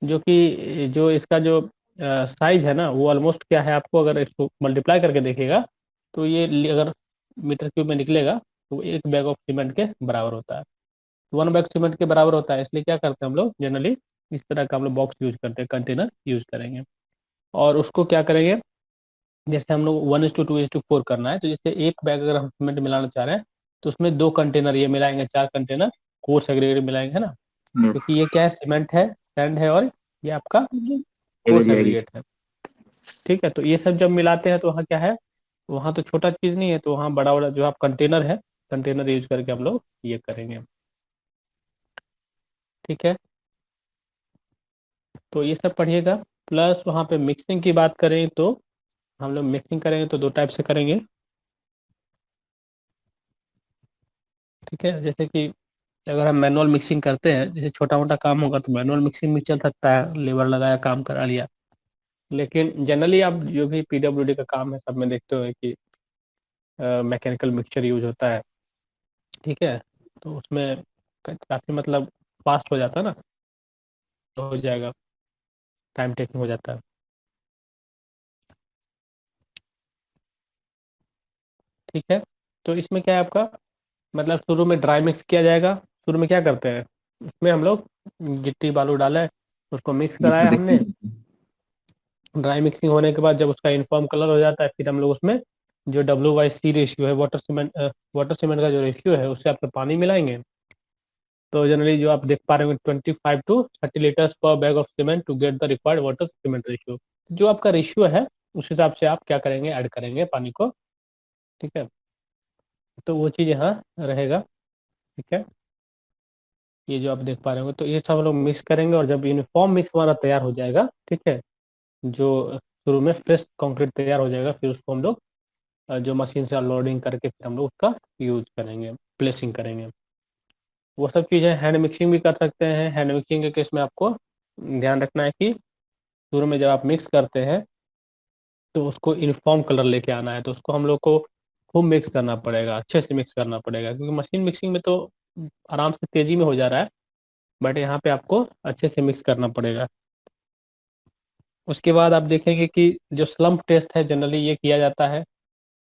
जो कि जो इसका जो साइज है ना वो ऑलमोस्ट क्या है, आपको अगर इसको मल्टीप्लाई करके देखिएगा तो ये अगर मीटर क्यूब में निकलेगा तो वो 1 बैग ऑफ सीमेंट के बराबर होता है, 1 बैग सीमेंट के बराबर होता है। इसलिए क्या करते हैं हम लोग जनरली इस तरह का हम लोग बॉक्स यूज करते हैं, कंटेनर यूज करेंगे। और उसको क्या करेंगे, जैसे हम लोग 1:2:4 करना है, तो जैसे 1 बैग अगर हम सीमेंट मिलाना चाह रहे हैं तो उसमें 2 कंटेनर ये मिलाएंगे, 4 कंटेनर कोर्स एग्रीगेट मिलाएंगे, है ना, क्योंकि ये क्या है, सीमेंट है, सैंड है, और ये आपका कोर्स एग्रीगेट है, ठीक है। तो ये सब जब मिलाते हैं तो वहाँ क्या है, वहाँ तो छोटा चीज नहीं है, तो वहाँ बड़ा बड़ा जो आप कंटेनर है, कंटेनर यूज करके हम लोग ये करेंगे। ठीक है, तो ये सब पढ़िएगा। प्लस वहाँ पे मिक्सिंग की बात करें तो हम लोग मिक्सिंग करेंगे तो 2 टाइप से करेंगे। ठीक है, जैसे कि अगर हम मैनुअल मिक्सिंग करते हैं, जैसे छोटा मोटा काम होगा तो मैनुअल मिक्सिंग भी चल सकता है, लेबर लगाया काम करा लिया। लेकिन जनरली आप जो भी पीडब्ल्यूडी का काम है सब में देखते हो कि मैकेनिकल मिक्सचर यूज होता है। ठीक है, तो उसमें काफी मतलब फास्ट हो जाता है ना, तो हो जाएगा, टाइम टेकिंग हो जाता है। ठीक है, तो इसमें क्या है आपका, मतलब शुरू में ड्राई मिक्स किया जाएगा। शुरू में क्या करते हैं, इसमें हम लोग गिट्टी बालू डाला है, उसको मिक्स कराया हमने। ड्राई मिक्सिंग होने के बाद जब उसका यूनिफॉर्म कलर हो जाता है, फिर हम लोग उसमें जो WYC रेशियो है, वाटर सीमेंट का जो रेशियो है, उससे आप पानी मिलाएंगे। तो जनरली जो आप देख पा रहे हो 25 to 30 litres per bag of cement to get the required water cement ratio. जो आपका रेशियो है उस हिसाब से आप क्या करेंगे, ऐड करेंगे पानी को। ठीक है, तो वो चीज़ यहाँ रहेगा। ठीक है, ये जो आप देख पा रहे हो, तो ये सब हम लोग मिक्स करेंगे, और जब यूनिफॉर्म मिक्स हमारा तैयार हो जाएगा, ठीक है, जो शुरू में फ्रेश कंक्रीट तैयार हो जाएगा, फिर उसको हम लोग जो मशीन से अनलोडिंग करके फिर हम लोग उसका यूज करेंगे, प्लेसिंग करेंगे। वो सब चीज़ें हैंड मिक्सिंग भी कर सकते हैं। हैंड मिक्सिंग के केस में आपको ध्यान रखना है कि शुरू में जब आप मिक्स करते हैं तो उसको यूनिफॉर्म कलर लेके आना है, तो उसको हम लोग को खूब मिक्स करना पड़ेगा, अच्छे से मिक्स करना पड़ेगा, क्योंकि मशीन मिक्सिंग में तो आराम से तेजी में हो जा रहा है, बट यहाँ पे आपको अच्छे से मिक्स करना पड़ेगा। उसके बाद आप देखेंगे कि जो स्लम्प टेस्ट है जनरली ये किया जाता है,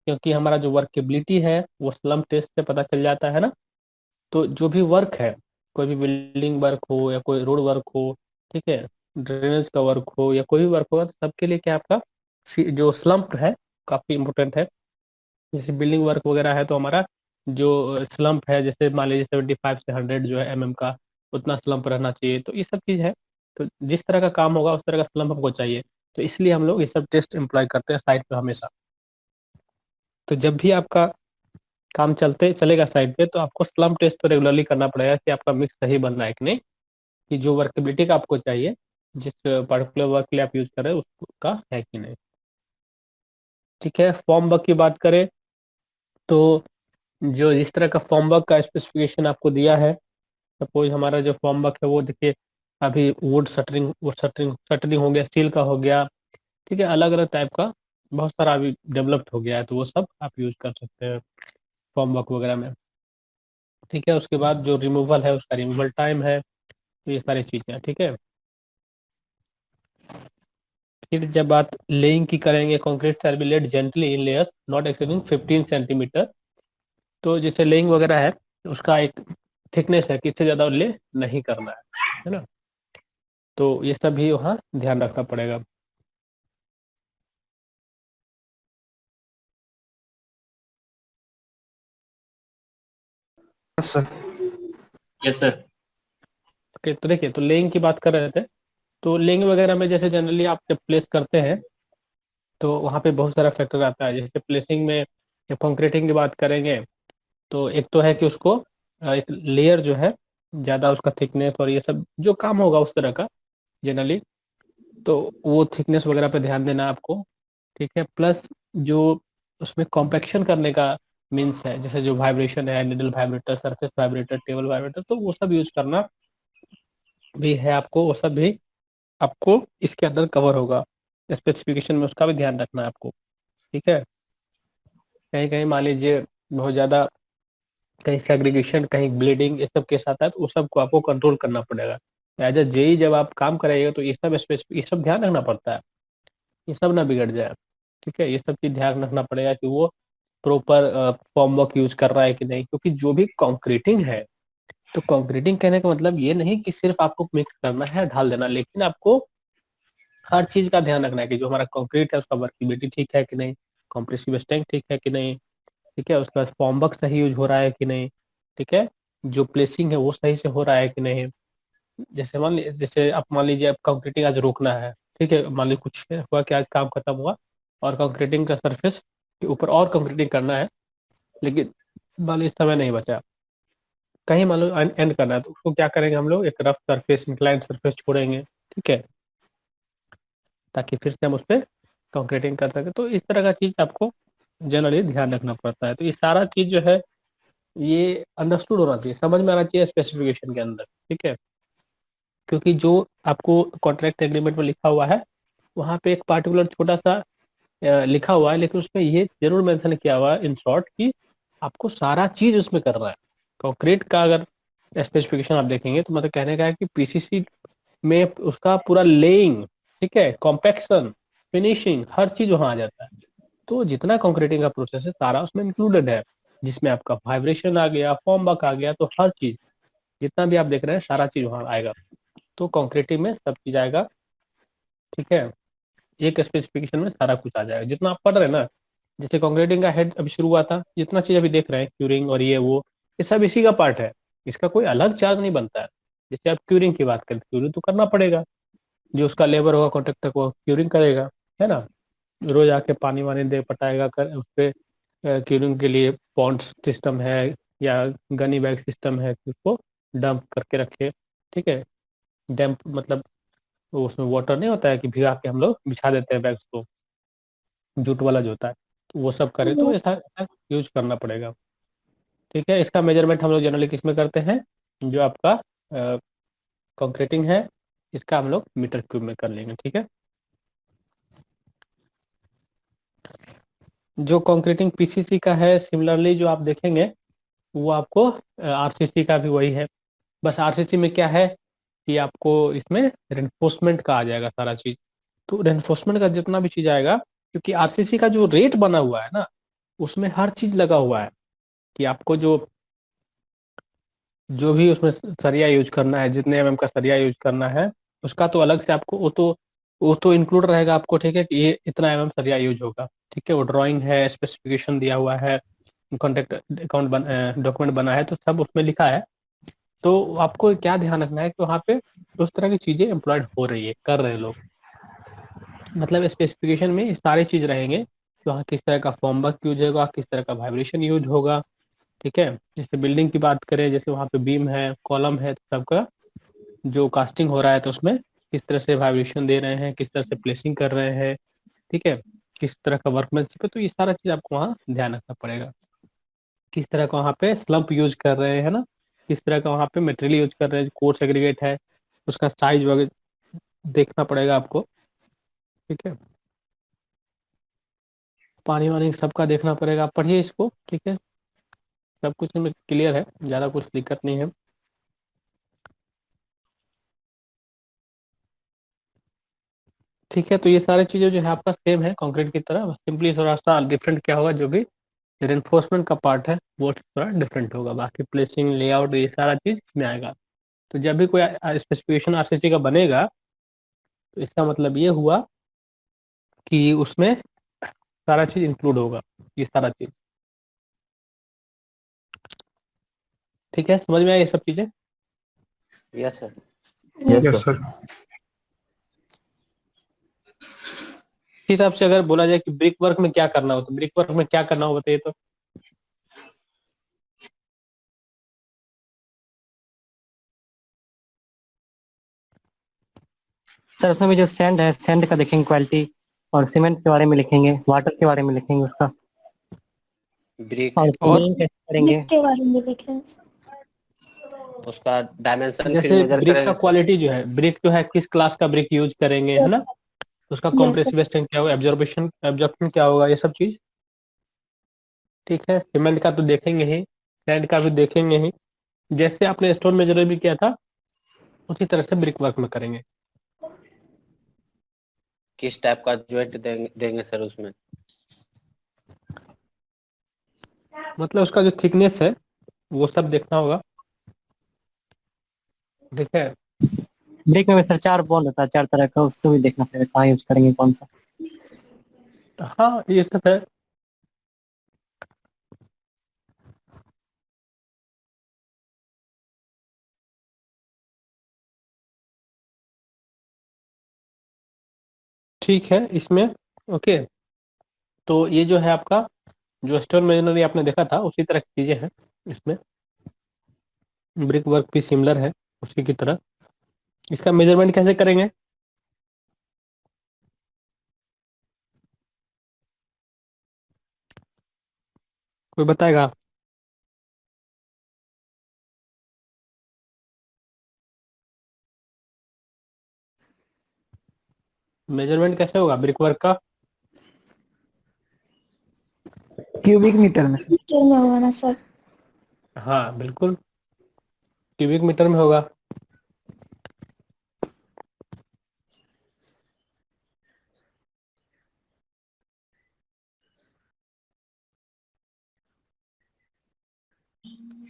क्योंकि हमारा जो वर्केबिलिटी है वो स्लम्प टेस्ट से पता चल जाता है ना। तो जो भी वर्क है, कोई भी बिल्डिंग वर्क हो या कोई रोड वर्क हो, ठीक है, ड्रेनेज का वर्क हो या कोई भी वर्क होगा, तो सबके लिए क्या आपका जो स्लम्प है काफी इम्पोर्टेंट है। जैसे बिल्डिंग वर्क वगैरह है तो हमारा जो स्लम्प है, जैसे मान लीजिए 75 से 100 जो है का उतना स्लम्प रहना चाहिए। तो ये सब चीज़ है, तो जिस तरह का काम होगा उस तरह का स्लम्प हमको चाहिए, तो इसलिए हम लोग ये सब टेस्ट एम्प्लॉय करते हैं साइट पे हमेशा। तो जब भी आपका काम चलते चलेगा साइड पे, तो आपको स्लम्प टेस्ट तो रेगुलरली करना पड़ेगा कि आपका मिक्स सही बन रहा है कि नहीं, कि जो वर्केबिलिटी का आपको चाहिए, जिस पर्टिकुलर वर्क के लिए आप यूज कर रहे हैं उसका है कि नहीं। ठीक है, फॉर्म वर्क की बात करें तो जो जिस तरह का फॉर्म वर्क का स्पेसिफिकेशन आपको दिया है, सपोज हमारा जो फॉर्म वर्क है वो देखिए, अभी वुड शटरिंग, शटरिंग हो गया, स्टील का हो गया, ठीक है, अलग अलग टाइप का बहुत सारा अभी डेवलप्ड हो गया है, तो वो सब आप यूज कर सकते हैं फॉर्म वर्क वगैरह में। ठीक है, उसके बाद जो रिमूवल है उसका रिमूवल टाइम है, तो ये सारी चीजें। ठीक है, फिर जब बात लेइंग की करेंगे, concrete shall be laid gently in layers not exceeding 15 centimetre. तो जैसे लेइंग वगैरह है उसका एक थिकनेस है कि इससे ज्यादा ले नहीं करना है ना, तो ये सब भी वहाँ ध्यान रखना पड़ेगा। Sir yes sir. ओके, तो देखिए, तो लेइंग की बात कर रहे थे, तो लेइंग वगैरह में जैसे जनरली आप जब प्लेस करते हैं तो वहाँ पे बहुत सारा फैक्टर आता है। जैसे प्लेसिंग में या कंक्रीटिंग की बात करेंगे तो एक तो है कि उसको एक लेयर जो है ज़्यादा उसका थिकनेस और ये सब जो काम होगा उस तरह का जनरली, तो वो थिकनेस वगैरह पे ध्यान देना आपको। ठीक है, प्लस जो उसमें कॉम्पेक्शन करने का मीन्स है, जैसे जो वाइब्रेशन है, needle vibrator, surface vibrator, table vibrator, तो वो सब यूज करना भी है आपको, वो सब भी आपको इसके अंदर कवर होगा। स्पेसिफिकेशन में उसका भी ध्यान रखना है आपको। ठीक है, कहीं कहीं मान लीजिए बहुत ज़्यादा कहीं सेग्रीगेशन, कहीं ब्लीडिंग, ये सब के साथ है, तो उस सब को आपको कंट्रोल करना पड़ेगा। एज अ जेई जब आप काम करेंगे तो ये सब ध्यान रखना पड़ता है, ये सब ना बिगड़ जाए। ठीक है, ये सब चीज ध्यान रखना पड़ेगा कि वो प्रॉपर फॉर्म वर्क यूज कर रहा है कि नहीं, क्योंकि जो भी कंक्रीटिंग है, तो कंक्रीटिंग कहने का मतलब ये नहीं कि सिर्फ आपको मिक्स करना है, ढाल देना, लेकिन आपको हर चीज का ध्यान रखना है कि जो हमारा कंक्रीट है उसका वर्केबिलिटी ठीक है कि नहीं, कॉम्प्रेसिव स्ट्रेंथ ठीक है कि नहीं, ठीक है, उसका फॉर्म वर्क सही यूज हो रहा है कि नहीं, ठीक है, जो प्लेसिंग है वो सही से हो रहा है कि नहीं। जैसे आप मान लीजिए आप कंक्रीटिंग आज रोकना है, ठीक है, मान लीजिए कुछ हुआ कि आज काम खत्म हुआ और कंक्रीटिंग का सरफेस कि ऊपर और कंक्रीटिंग करना है, लेकिन मान लो इस समय नहीं बचा, कहीं मान लो एंड करना है, तो उसको क्या करेंगे हम लोग, एक रफ सरफेस, इंक्लाइंड सरफेस छोड़ेंगे, ठीक है, ताकि फिर से हम उस पर कंक्रीटिंग कर सके। तो इस तरह का चीज आपको जनरली ध्यान रखना पड़ता है। तो ये सारा चीज जो है ये अंडरस्टूड होना चाहिए, समझ में आना चाहिए स्पेसिफिकेशन के अंदर, ठीक है। क्योंकि जो आपको कॉन्ट्रैक्ट एग्रीमेंट में लिखा हुआ है वहाँ पे एक पार्टिकुलर छोटा सा लिखा हुआ है, लेकिन उसमें ये जरूर मेंशन किया हुआ है इन शॉर्ट कि आपको सारा चीज उसमें करना है। कंक्रीट का अगर स्पेसिफिकेशन आप देखेंगे तो मतलब कहने का है कि पीसीसी में उसका पूरा लेइंग, ठीक है, कॉम्पैक्शन, फिनिशिंग, हर चीज वहां आ जाता है। तो जितना कंक्रीटिंग का प्रोसेस है सारा उसमें इंक्लूडेड है, जिसमें आपका वाइब्रेशन आ गया, फॉर्म वर्क आ गया, तो हर चीज जितना भी आप देख रहे हैं सारा चीज वहां आएगा। तो कंक्रीटिंग में सब चीज आएगा, ठीक है, एक स्पेसिफिकेशन में सारा कुछ आ जाएगा जितना आप पढ़ रहे हैं ना। जैसे कंक्रीटिंग का हेड अभी शुरू हुआ था, जितना चीज अभी देख रहे हैं, क्यूरिंग और ये वो, ये सब इसी का पार्ट है, इसका कोई अलग चार्ज नहीं बनता है। जैसे आप क्यूरिंग की बात करें, क्यूरिंग तो करना पड़ेगा, जो उसका लेबर होगा कॉन्ट्रैक्टर को क्यूरिंग करेगा, है ना, रोज आके पानी वानी दे पटाएगा कर उस पे। क्यूरिंग के लिए पॉन्ड सिस्टम है या गनी बैग सिस्टम है कि उसको डंप करके रखे, ठीक है। डैम्प मतलब वो उसमें वाटर नहीं होता है कि भिगा के हम लोग बिछा देते हैं बैग्स को, जूट वाला जो होता है, तो वो सब करे तो ऐसा यूज करना पड़ेगा, ठीक है। इसका मेजरमेंट हम लोग जनरली किस में करते हैं, जो आपका कंक्रीटिंग है इसका हम लोग मीटर क्यूब में कर लेंगे, ठीक है। जो कंक्रीटिंग पीसीसी का है सिमिलरली जो आप देखेंगे वो आपको आरसीसी का भी वही है। बस आरसीसी में क्या है कि आपको इसमें रेनफोर्समेंट का आ जाएगा सारा चीज। तो रेनफोर्समेंट का जितना भी चीज आएगा, क्योंकि आरसीसी का जो रेट बना हुआ है ना उसमें हर चीज लगा हुआ है कि आपको जो जो भी उसमें सरिया यूज करना है, जितने एमएम का सरिया यूज करना है उसका तो अलग से आपको वो तो इंक्लूड रहेगा आपको, ठीक है, कि ये इतना एमएम सरिया यूज होगा, ठीक है। वो ड्राइंग है, स्पेसिफिकेशन दिया हुआ है, कॉन्ट्रैक्ट अकाउंट डॉक्यूमेंट बना है, तो सब उसमें लिखा है। तो आपको क्या ध्यान रखना है कि वहाँ पे उस तरह की चीजें एम्प्लॉयड हो रही है, कर रहे हैं लोग, मतलब स्पेसिफिकेशन में ये सारी चीज रहेंगे कि वहाँ किस तरह का फॉर्म वर्क यूज होगा, किस तरह का वाइब्रेशन यूज होगा, ठीक है। जैसे बिल्डिंग की बात करें, जैसे वहाँ पे बीम है, कॉलम है, तो सबका जो कास्टिंग हो रहा है तो उसमें किस तरह से वाइब्रेशन दे रहे हैं, किस तरह से प्लेसिंग कर रहे हैं, ठीक है, किस तरह का वर्कमैनशिप है, तो ये सारा चीज आपको वहाँ ध्यान रखना पड़ेगा। किस तरह का वहाँ पे स्लम्प यूज कर रहे हैं ना, किस तरह का वहाँ पे मटेरियल यूज कर रहे हैं, कोर्स एग्रीगेट है उसका साइज वगैरह देखना पड़ेगा आपको, ठीक है। पानी वानी सबका देखना पड़ेगा, आप पढ़िए इसको, ठीक है। सब कुछ इसमें क्लियर है, ज़्यादा कुछ दिक्कत नहीं है। ठीक है, तो ये सारी चीज़ें जो है आपका सेम है कंक्रीट की तरह, बस सिंपली थोड़ा सा डिफरेंट क्या होगा, जो भी रेनफोर्समेंट का पार्ट है वो थोड़ा डिफरेंट होगा, बाकी प्लेसिंग, लेआउट, ये सारा चीज़ इसमें आएगा। तो जब भी कोई स्पेसिफिकेशन आरसीसी का बनेगा तो इसका मतलब ये हुआ कि उसमें सारा चीज़ इंक्लूड होगा, ये सारा चीज़, ठीक है। समझ में आया ये सब चीज़ें? Yes sir. Yes sir. इस हिसाब से अगर बोला जाए कि ब्रिक वर्क में क्या करना हो, तो ब्रिक वर्क में क्या करना हो बताइए तो। सर उसमें भी जो सैंड है, सैंड का देखेंगे क्वालिटी, और सीमेंट के बारे में लिखेंगे, वाटर के बारे में लिखेंगे उसका, ब्रिक और और फिलिंग कैसे करेंगे। ब्रिक के बारे में लिखें। उसका डायमेंशन फिर जैसे मेजर ब्रिक का करेंगे सर। क्वालिटी जो है, ब्रिक जो है किस क्लास का ब्रिक यूज करेंगे, है ना, उसका यस सर। कॉम्प्रेसिव स्ट्रेंथ क्या होगा, एब्जॉर्प्शन क्या होगा, ये सब चीज, ठीक है। सीमेंट का तो देखेंगे ही, सैंड का भी देखेंगे ही, जैसे आपने स्टोन मेजर भी किया था उसी तरह से ब्रिक वर्क में करेंगे। किस टाइप का ज्वाइंट देंगे सर उसमें। मतलब उसका जो थिकनेस है वो सब देखना होगा, ठीक है। ब्रेक में सर 4 बॉन्ड होता है 4 तरह का, उसको भी देखना पड़ेगा कहाँ यूज करेंगे कौन सा। हाँ ये सब है। ठीक है इसमें, ओके। तो ये जो है आपका जो स्टोन मेजनरी आपने देखा था उसी तरह की चीजें हैं इसमें। ब्रिक वर्क भी सिमिलर है उसी की तरह। इसका मेजरमेंट कैसे करेंगे? कोई बताएगा? मेजरमेंट कैसे होगा ब्रिक वर्क का? क्यूबिक मीटर में सर। मीटर में होगा ना सर? हाँ बिल्कुल, क्यूबिक मीटर में होगा।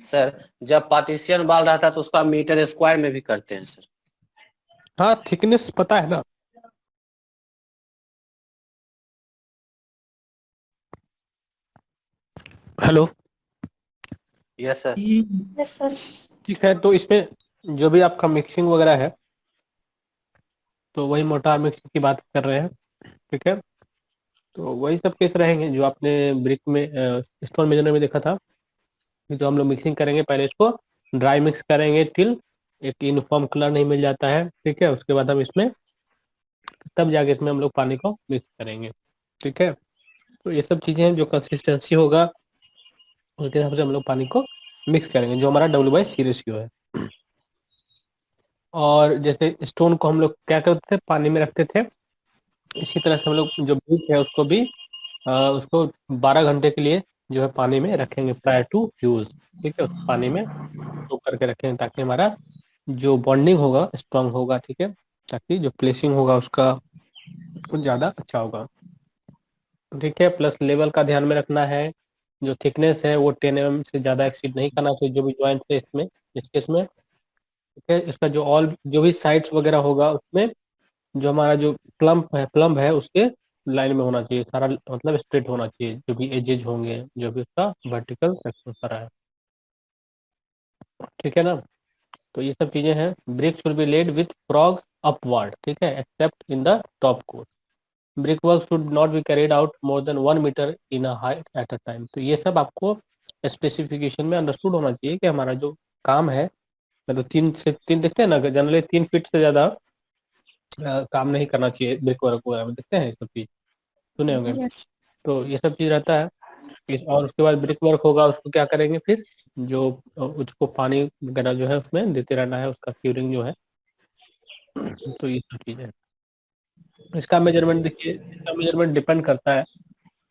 सर जब पार्टीशियन वाल रहता है तो उसका मीटर स्क्वायर में भी करते हैं सर। हाँ, थिकनेस पता है ना। Hello. Yes sir. Yes sir. ठीक है, तो इसमें जो भी आपका मिक्सिंग वगैरह है तो वही मोटार मिक्सिंग की बात कर रहे हैं। ठीक है, तो वही सब केस रहेंगे जो आपने ब्रिक में स्टोन मेजरमेंट में देखा था कि जो हम लोग मिक्सिंग करेंगे, पहले इसको ड्राई मिक्स करेंगे टिल एक यूनिफॉर्म कलर नहीं मिल जाता है। ठीक है, उसके बाद हम इसमें तब जाके इसमें हम लोग पानी को मिक्स करेंगे। ठीक है, तो ये सब चीजें हैं, जो कंसिस्टेंसी होगा उसके हिसाब से हम लोग पानी को मिक्स करेंगे, जो हमारा W/C रेशियो है। और जैसे स्टोन को हम लोग क्या करते थे, पानी में रखते थे, इसी तरह से हम लोग जो ब्रिक है उसको भी उसको 12 घंटे के लिए जो है पानी में रखेंगे प्रायर टू यूज। ठीक है, उसको पानी में सोक करके रखेंगे ताकि हमारा जो बॉन्डिंग होगा स्ट्रांग होगा। ठीक है, ताकि जो प्लेसिंग होगा उसका वो ज़्यादा अच्छा होगा। ठीक है, प्लस लेवल का ध्यान में रखना है। जो थिकनेस है वो 10 mm से ज़्यादा एक्सीड नहीं करना चाहिए जो भी ज्वाइंट है इसमें, इस केस में। ठीक है, इसका जो ऑल जो भी साइड्स वगैरह होगा उसमें जो हमारा जो प्लम्ब है उसके लाइन में होना चाहिए सारा, मतलब स्ट्रेट होना चाहिए। जो भी एजेज होंगे, जो भी उसका वर्टिकल सेक्शन सारा है। ठीक है ना, तो ये सब चीजें हैं। Brick should be laid with frog upward. ठीक है, except in the top course. Brick work should not be carried out more than 1 metre in a height at a time. तो ये सब आपको स्पेसिफिकेशन में अंडरस्टूड होना चाहिए कि हमारा जो काम है, मतलब 3 देखते हैं ना, जनरली 3 फीट से ज्यादा काम नहीं करना चाहिए ब्रिक वर्क वगैरह में, देखते हैं ये सब चीज, सुने होंगे। यस। तो ये सब चीज रहता है और उसके बाद ब्रिक वर्क होगा, उसको क्या करेंगे फिर, जो उसको पानी वगैरह जो है उसमें देते रहना है, उसका क्यूरिंग जो है। तो ये सब चीजें, इसका मेजरमेंट देखिए, इसका मेजरमेंट डिपेंड करता है।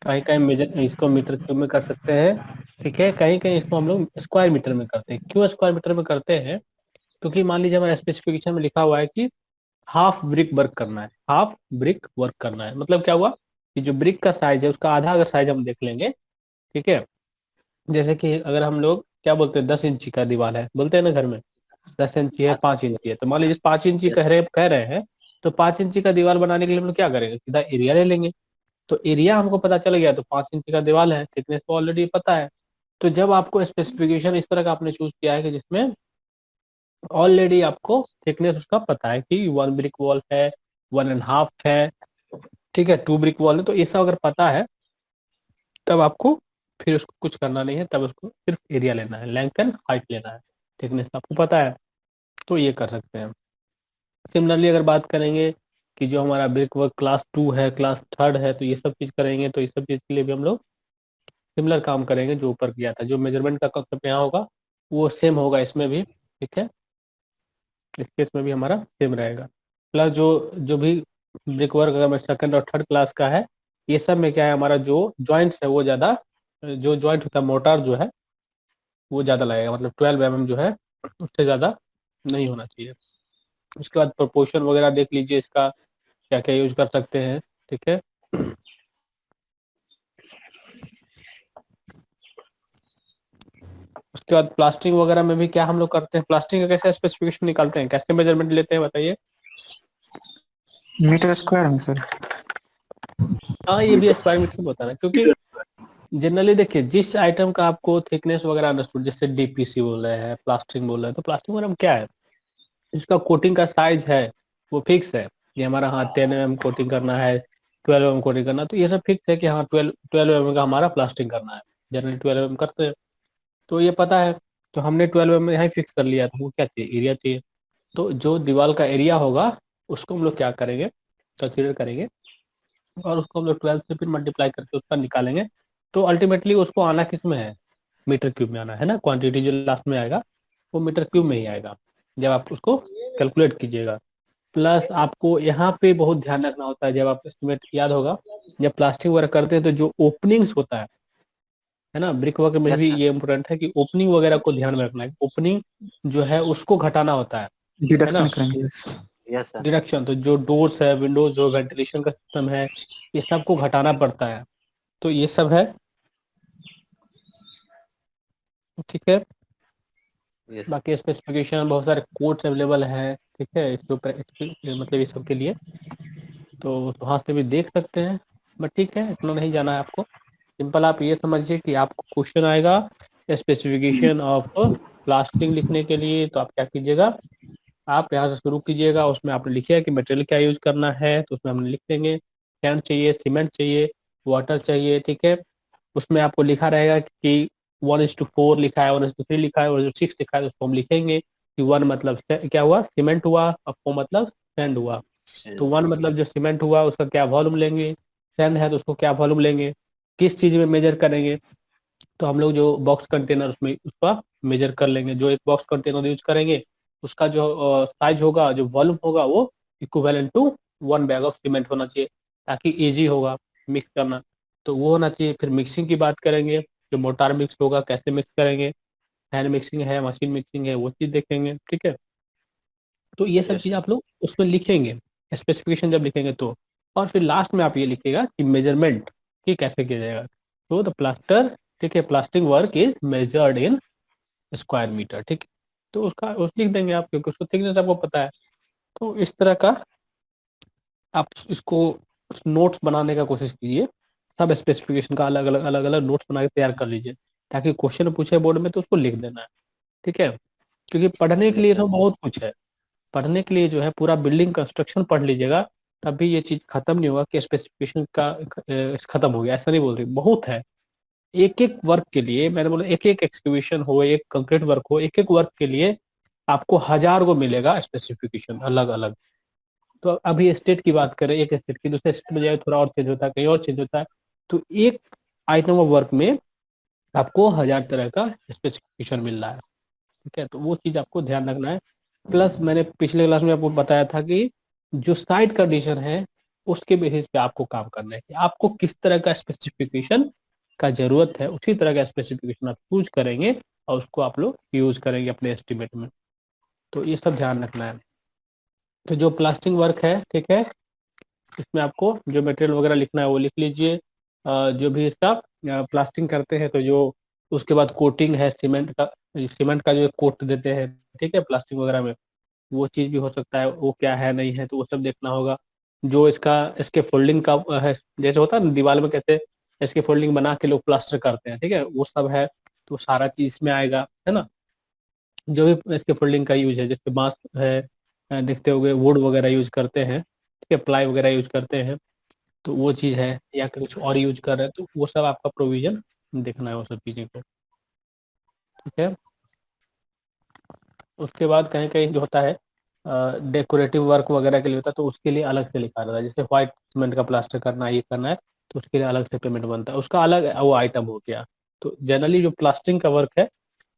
कहीं कहीं मेजर इसको मीटर क्यूब में कर सकते हैं। ठीक है, कहीं कहीं इसको हम लोग स्क्वायर मीटर में करते हैं। क्यों स्क्वायर मीटर में करते हैं? क्योंकि मान लीजिए हमारे स्पेसिफिकेशन में लिखा हुआ है कि हाफ ब्रिक वर्क करना है, हाफ ब्रिक वर्क करना है, मतलब क्या हुआ कि जो ब्रिक का साइज है उसका आधा अगर साइज हम देख लेंगे। ठीक है, जैसे कि अगर हम लोग क्या बोलते हैं, 10 इंची का दीवार है बोलते हैं ना घर में, 10 इंची है, 5 इंची है, तो मान लीजिए 5 इंची कह रहे हैं, तो 5 इंची का दीवार बनाने के लिए हम लोग क्या करेंगे, सीधा एरिया ले लेंगे। तो एरिया हमको पता चल गया, तो 5 इंची का दीवार है, थिकनेस तो ऑलरेडी पता है। तो जब आपको स्पेसिफिकेशन इस तरह का आपने चूज किया है कि जिसमें ऑलरेडी आपको थिकनेस उसका पता है कि 1 ब्रिक वॉल है, 1.5 है, ठीक है, 2 ब्रिक वॉल है, तो ये सब अगर पता है तब आपको फिर उसको कुछ करना नहीं है, तब उसको सिर्फ एरिया लेना है, लेंथ एंड हाइट लेना है, थिकनेस आपको पता है, तो ये कर सकते हैं। सिमिलरली अगर बात करेंगे कि जो हमारा ब्रिक वर्क क्लास 2 है, क्लास 3 है, तो ये सब चीज करेंगे, तो ये सब चीज के लिए भी हम लोग सिमिलर काम करेंगे जो ऊपर किया था। जो मेजरमेंट का कंसेप्ट यहाँ होगा वो सेम होगा इसमें भी। ठीक है, इस केस में भी हमारा सेम रहेगा। प्लस जो जो भी ब्रिक वर्क अगर 2nd और 3rd क्लास का है, ये सब में क्या है, हमारा जो जॉइंट्स है वो ज्यादा, जो जॉइंट होता है मोटार जो है वो ज्यादा लगेगा, मतलब 12 mm जो है उससे ज्यादा नहीं होना चाहिए। उसके बाद प्रोपोर्शन वगैरह देख लीजिए, इसका क्या क्या यूज कर सकते हैं। ठीक है, उसके बाद प्लास्टिंग वगैरह में भी क्या हम लोग करते हैं, प्लास्टिंग का कैसे स्पेसिफिकेशन निकालते हैं, कैसे मेजरमेंट लेते हैं बताइए। मीटर स्क्वायर में सर। हाँ, ये भी स्क्वायर मीटर में होता है ना, क्योंकि जनरली देखिए जिस आइटम का आपको थिकनेस वगैरह अंडरस्टूड, जैसे DPC बोल रहे हैं, प्लास्टिंग बोल रहे हैं, तो प्लास्टिंग वगैरह में क्या है, इसका कोटिंग का साइज है वो फिक्स है। ये हमारा हाँ 10 mm कोटिंग करना है, 12 mm कोटिंग करना, तो ये सब फिक्स है कि हाँ 12 mm का हमारा प्लास्टिंग करना है, जनरली 12 mm करते हैं, तो ये पता है। तो हमने 12 mm यहाँ फिक्स कर लिया, तो वो क्या चाहिए, एरिया चाहिए। तो जो दीवार का एरिया होगा उसको हम लोग क्या करेंगे, कंसीडर करेंगे, और उसको हम लोग 12 से फिर मल्टीप्लाई करके उसका निकालेंगे। तो अल्टीमेटली उसको आना किस में है, मीटर क्यूब में आना है ना, क्वांटिटी जो लास्ट में आएगा वो मीटर क्यूब में ही आएगा जब आप उसको कैलकुलेट कीजिएगा। प्लस आपको यहाँ पे बहुत ध्यान रखना होता है, जब आप एस्टिमेट याद होगा, जब प्लास्टिक वर्क करते हैं तो जो ओपनिंग्स होता है ना, ब्रिक वर्क में Yes, भी sir. ये इम्पोर्टेंट है कि ओपनिंग वगैरह को ध्यान में रखना है। ओपनिंग जो है उसको घटाना होता है ना, डिडक्शन करेंगे। Yes sir. डिडक्शन। तो जो डोर्स है, विंडोज, जो वेंटिलेशन का सिस्टम है, ये सब को घटाना पड़ता है। तो ये सब है, ठीक है। यस बाकी स्पेसिफिकेशन बहुत सारे कोड्स अवेलेबल है, ठीक है, इसके ऊपर मतलब ये सब के लिए, तो वहाँ से भी देख सकते हैं। बट ठीक है, इतना नहीं जाना है आपको। सिंपल आप ये समझिए कि आपको क्वेश्चन आएगा स्पेसिफिकेशन ऑफ प्लास्टिंग लिखने के लिए, तो आप क्या कीजिएगा, आप यहाँ से शुरू कीजिएगा। उसमें आपने लिखिए कि मटेरियल क्या यूज करना है, तो उसमें हमने लिख देंगे सैंड चाहिए, सीमेंट चाहिए, वाटर चाहिए, ठीक है। उसमें आपको लिखा रहेगा कि 1:4 लिखा है, 1:3 लिखा है, 1:6 लिखा है, तो उसको हम लिखेंगे कि 1 मतलब क्या हुआ, सीमेंट हुआ, और 4 मतलब सैंड हुआ। तो 1 मतलब जो सीमेंट हुआ उसका क्या वॉल्यूम लेंगे, सैंड है तो उसको क्या वॉल्यूम लेंगे, किस चीज में मेजर करेंगे, तो हम लोग जो बॉक्स कंटेनर उसमें उसका मेजर कर लेंगे। जो एक बॉक्स कंटेनर यूज करेंगे उसका जो साइज होगा, जो वॉल्यूम होगा, वो equivalent to 1 bag of cement होना चाहिए, ताकि इजी होगा मिक्स करना। तो वो होना चाहिए। फिर मिक्सिंग की बात करेंगे, जो मोटार मिक्स होगा कैसे मिक्स करेंगे, हैंड मिक्सिंग है, मशीन मिक्सिंग है, वो चीज देखेंगे, ठीक है। तो ये सब यस चीज सर। आप लोग उसमें लिखेंगे, स्पेसिफिकेशन जब लिखेंगे तो। और फिर लास्ट में आप ये लिखिएगा कि मेजरमेंट कि कैसे किया जाएगा। तो द प्लास्टर, ठीक है, plastering work is measured in square metre, ठीक है। तो उसका उस लिख देंगे आप, क्योंकि उसको थिकनेस आपको पता है। तो इस तरह का आप इसको नोट्स बनाने का कोशिश कीजिए, सब स्पेसिफिकेशन का अलग अलग नोट्स बना के तैयार कर लीजिए, ताकि क्वेश्चन पूछे बोर्ड में तो उसको लिख देना है, ठीक है। क्योंकि पढ़ने के लिए यस तो बहुत कुछ है, पढ़ने के लिए जो है पूरा बिल्डिंग कंस्ट्रक्शन पढ़ लीजिएगा, तभी ये चीज खत्म नहीं होगा कि स्पेसिफिकेशन का खत्म हो गया, ऐसा नहीं बोल रही, बहुत है। एक एक वर्क के लिए मैंने बोला, एक एक एक्सक्यूशन हो, एक कंक्रीट वर्क हो, एक एक वर्क के लिए आपको 1000 को मिलेगा स्पेसिफिकेशन अलग अलग। तो अभी स्टेट की बात करें, एक स्टेट की दूसरे स्टेट में जाए थोड़ा और चेंज होता है, कहीं और चेंज होता है। तो एक आइटम ऑफ वर्क में आपको 1000 तरह का स्पेसिफिकेशन मिल रहा है, ठीक है। तो वो चीज आपको ध्यान रखना है। प्लस मैंने पिछले क्लास में आपको बताया था कि जो साइट कंडीशन है उसके बेसिस पे आपको काम करना है, कि आपको किस तरह का स्पेसिफिकेशन का जरूरत है, उसी तरह का स्पेसिफिकेशन आप चूज करेंगे और उसको आप लोग यूज करेंगे अपने एस्टिमेट में। तो ये सब ध्यान रखना है। तो जो प्लास्टिंग वर्क है, ठीक है, इसमें आपको जो मटेरियल वगैरह लिखना है वो लिख लीजिए। जो भी इसका प्लास्टिंग करते हैं तो जो उसके बाद कोटिंग है सीमेंट का जो कोट देते हैं, ठीक है, प्लास्टिक वगैरह में, वो चीज भी हो सकता है, वो क्या है नहीं है, तो वो सब देखना होगा। जो इसके फोल्डिंग का है, जैसे होता है ना दीवार में कैसे इसके फोल्डिंग बना के लोग प्लास्टर करते हैं, ठीक है, वो सब है। तो सारा चीज इसमें आएगा, है ना। जो भी इसके फोल्डिंग का यूज है, जैसे बांस है, देखते होंगे वुड वगैरह यूज करते हैं, ठीक है, प्लाई वगैरह यूज करते हैं, तो वो चीज है, या कुछ और यूज कर रहे हैं, तो वो सब आपका प्रोविजन देखना है, वो सब चीजें को, ठीक है। उसके बाद कहीं कहीं जो होता है डेकोरेटिव वर्क वगैरह के लिए होता है, तो उसके लिए अलग से लिखा रहता है, जैसे व्हाइट सीमेंट का प्लास्टर करना है, ये करना है, तो उसके लिए अलग से पेमेंट बनता है, उसका अलग वो आइटम हो गया। तो जनरली जो प्लास्टिंग का वर्क है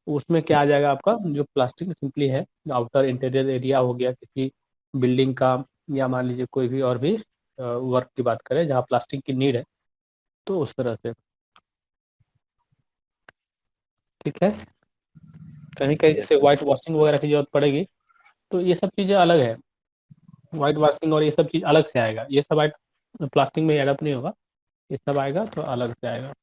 उसमें क्या आ जाएगा, आपका जो प्लास्टिंग सिंपली है, आउटर इंटीरियर एरिया हो गया किसी बिल्डिंग का, या मान लीजिए कोई भी और भी वर्क की बात करें जहाँ प्लास्टिक की नीड है, तो उस तरह से, ठीक है। कहीं कहीं जैसे व्हाइट वॉशिंग वगैरह की जरूरत पड़ेगी, तो ये सब चीजें अलग है, व्हाइट वॉशिंग और ये सब चीज अलग से आएगा, ये सब प्लास्टिक में एडअप नहीं होगा, ये सब आएगा तो अलग से आएगा।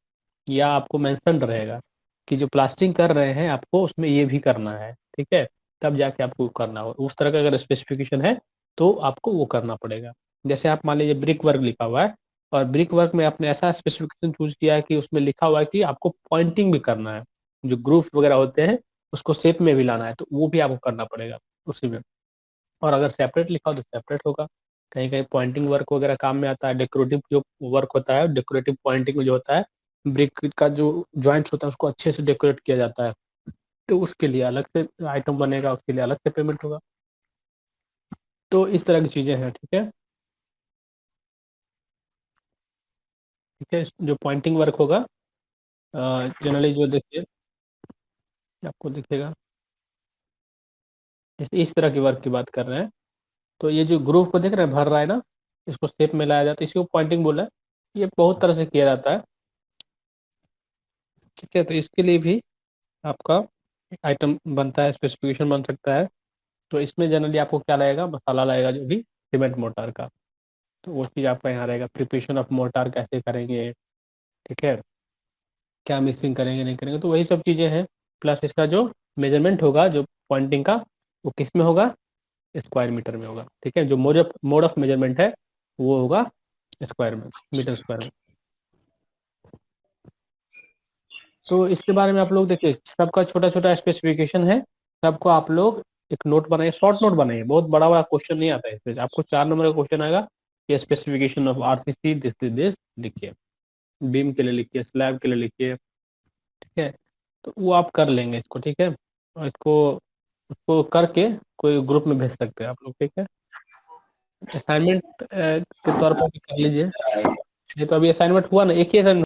या आपको मेंशन रहेगा कि जो प्लास्टिंग कर रहे हैं आपको उसमें ये भी करना है, ठीक है, तब जाके आपको करना हो, उस तरह का अगर स्पेसिफिकेशन है तो आपको वो करना पड़ेगा। जैसे आप मान लीजिए ब्रिक वर्क लिखा हुआ है, और ब्रिक वर्क में आपने ऐसा स्पेसिफिकेशन चूज किया है कि उसमें लिखा हुआ है कि आपको पॉइंटिंग भी करना है, जो ग्रूव वगैरह होते हैं उसको शेप में भी लाना है, तो वो भी आपको करना पड़ेगा उसी में। और अगर सेपरेट लिखा हो तो सेपरेट होगा, कहीं कहीं पॉइंटिंग वर्क वगैरह काम में आता है। डेकोरेटिव जो वर्क होता है, डेकोरेटिव पॉइंटिंग जो होता है, ब्रिक का जो जॉइंट्स होता है उसको अच्छे से डेकोरेट किया जाता है, तो उसके लिए अलग से आइटम बनेगा, उसके लिए अलग से पेमेंट होगा। तो इस तरह की चीजें हैं, ठीक है। ठीक है, जो पॉइंटिंग वर्क होगा जनरली जो देखिए आपको दिखेगा, इस तरह की वर्क की बात कर रहे हैं। तो ये जो ग्रुप को देख रहे हैं भर रहा है ना, इसको शेप में लाया जाता है, इसी को पॉइंटिंग बोला है। ये बहुत तरह से किया जाता है, ठीक है। तो इसके लिए भी आपका आइटम बनता है, स्पेसिफिकेशन बन सकता है। तो इसमें जनरली आपको क्या लगेगा, मसाला लगेगा जो भी सीमेंट मोर्टार का, तो वो चीज़ आपका यहाँ रहेगा। प्रिपरेशन ऑफ मोर्टार कैसे करेंगे, ठीक है, क्या मिक्सिंग करेंगे नहीं करेंगे, तो वही सब चीज़ें हैं। प्लस इसका जो मेजरमेंट होगा जो पॉइंटिंग का, वो किस में होगा, स्क्वायर मीटर में होगा, ठीक है। जो मोड ऑफ मेजरमेंट है वो होगा स्क्वायर में, मीटर स्क्वायर में। तो इसके बारे में आप लोग देखिए, सबका छोटा छोटा स्पेसिफिकेशन है, सबको आप लोग एक नोट बनाइए, शॉर्ट नोट बनाइए। बहुत बड़ा बड़ा क्वेश्चन नहीं आता है इसमें, आपको 4 नंबर का क्वेश्चन आएगा, ये स्पेसिफिकेशन ऑफ आरसीसी दिस लिखिए, बीम के लिए लिखिए, स्लैब के लिए लिखिए, ठीक है। तो वो आप कर लेंगे इसको, ठीक है। और उसको करके कोई ग्रुप में भेज सकते हैं आप लोग, ठीक है। असाइनमेंट के तौर पर भी कर लीजिए। ये तो अभी असाइनमेंट हुआ ना, एक ही असाइनमेंट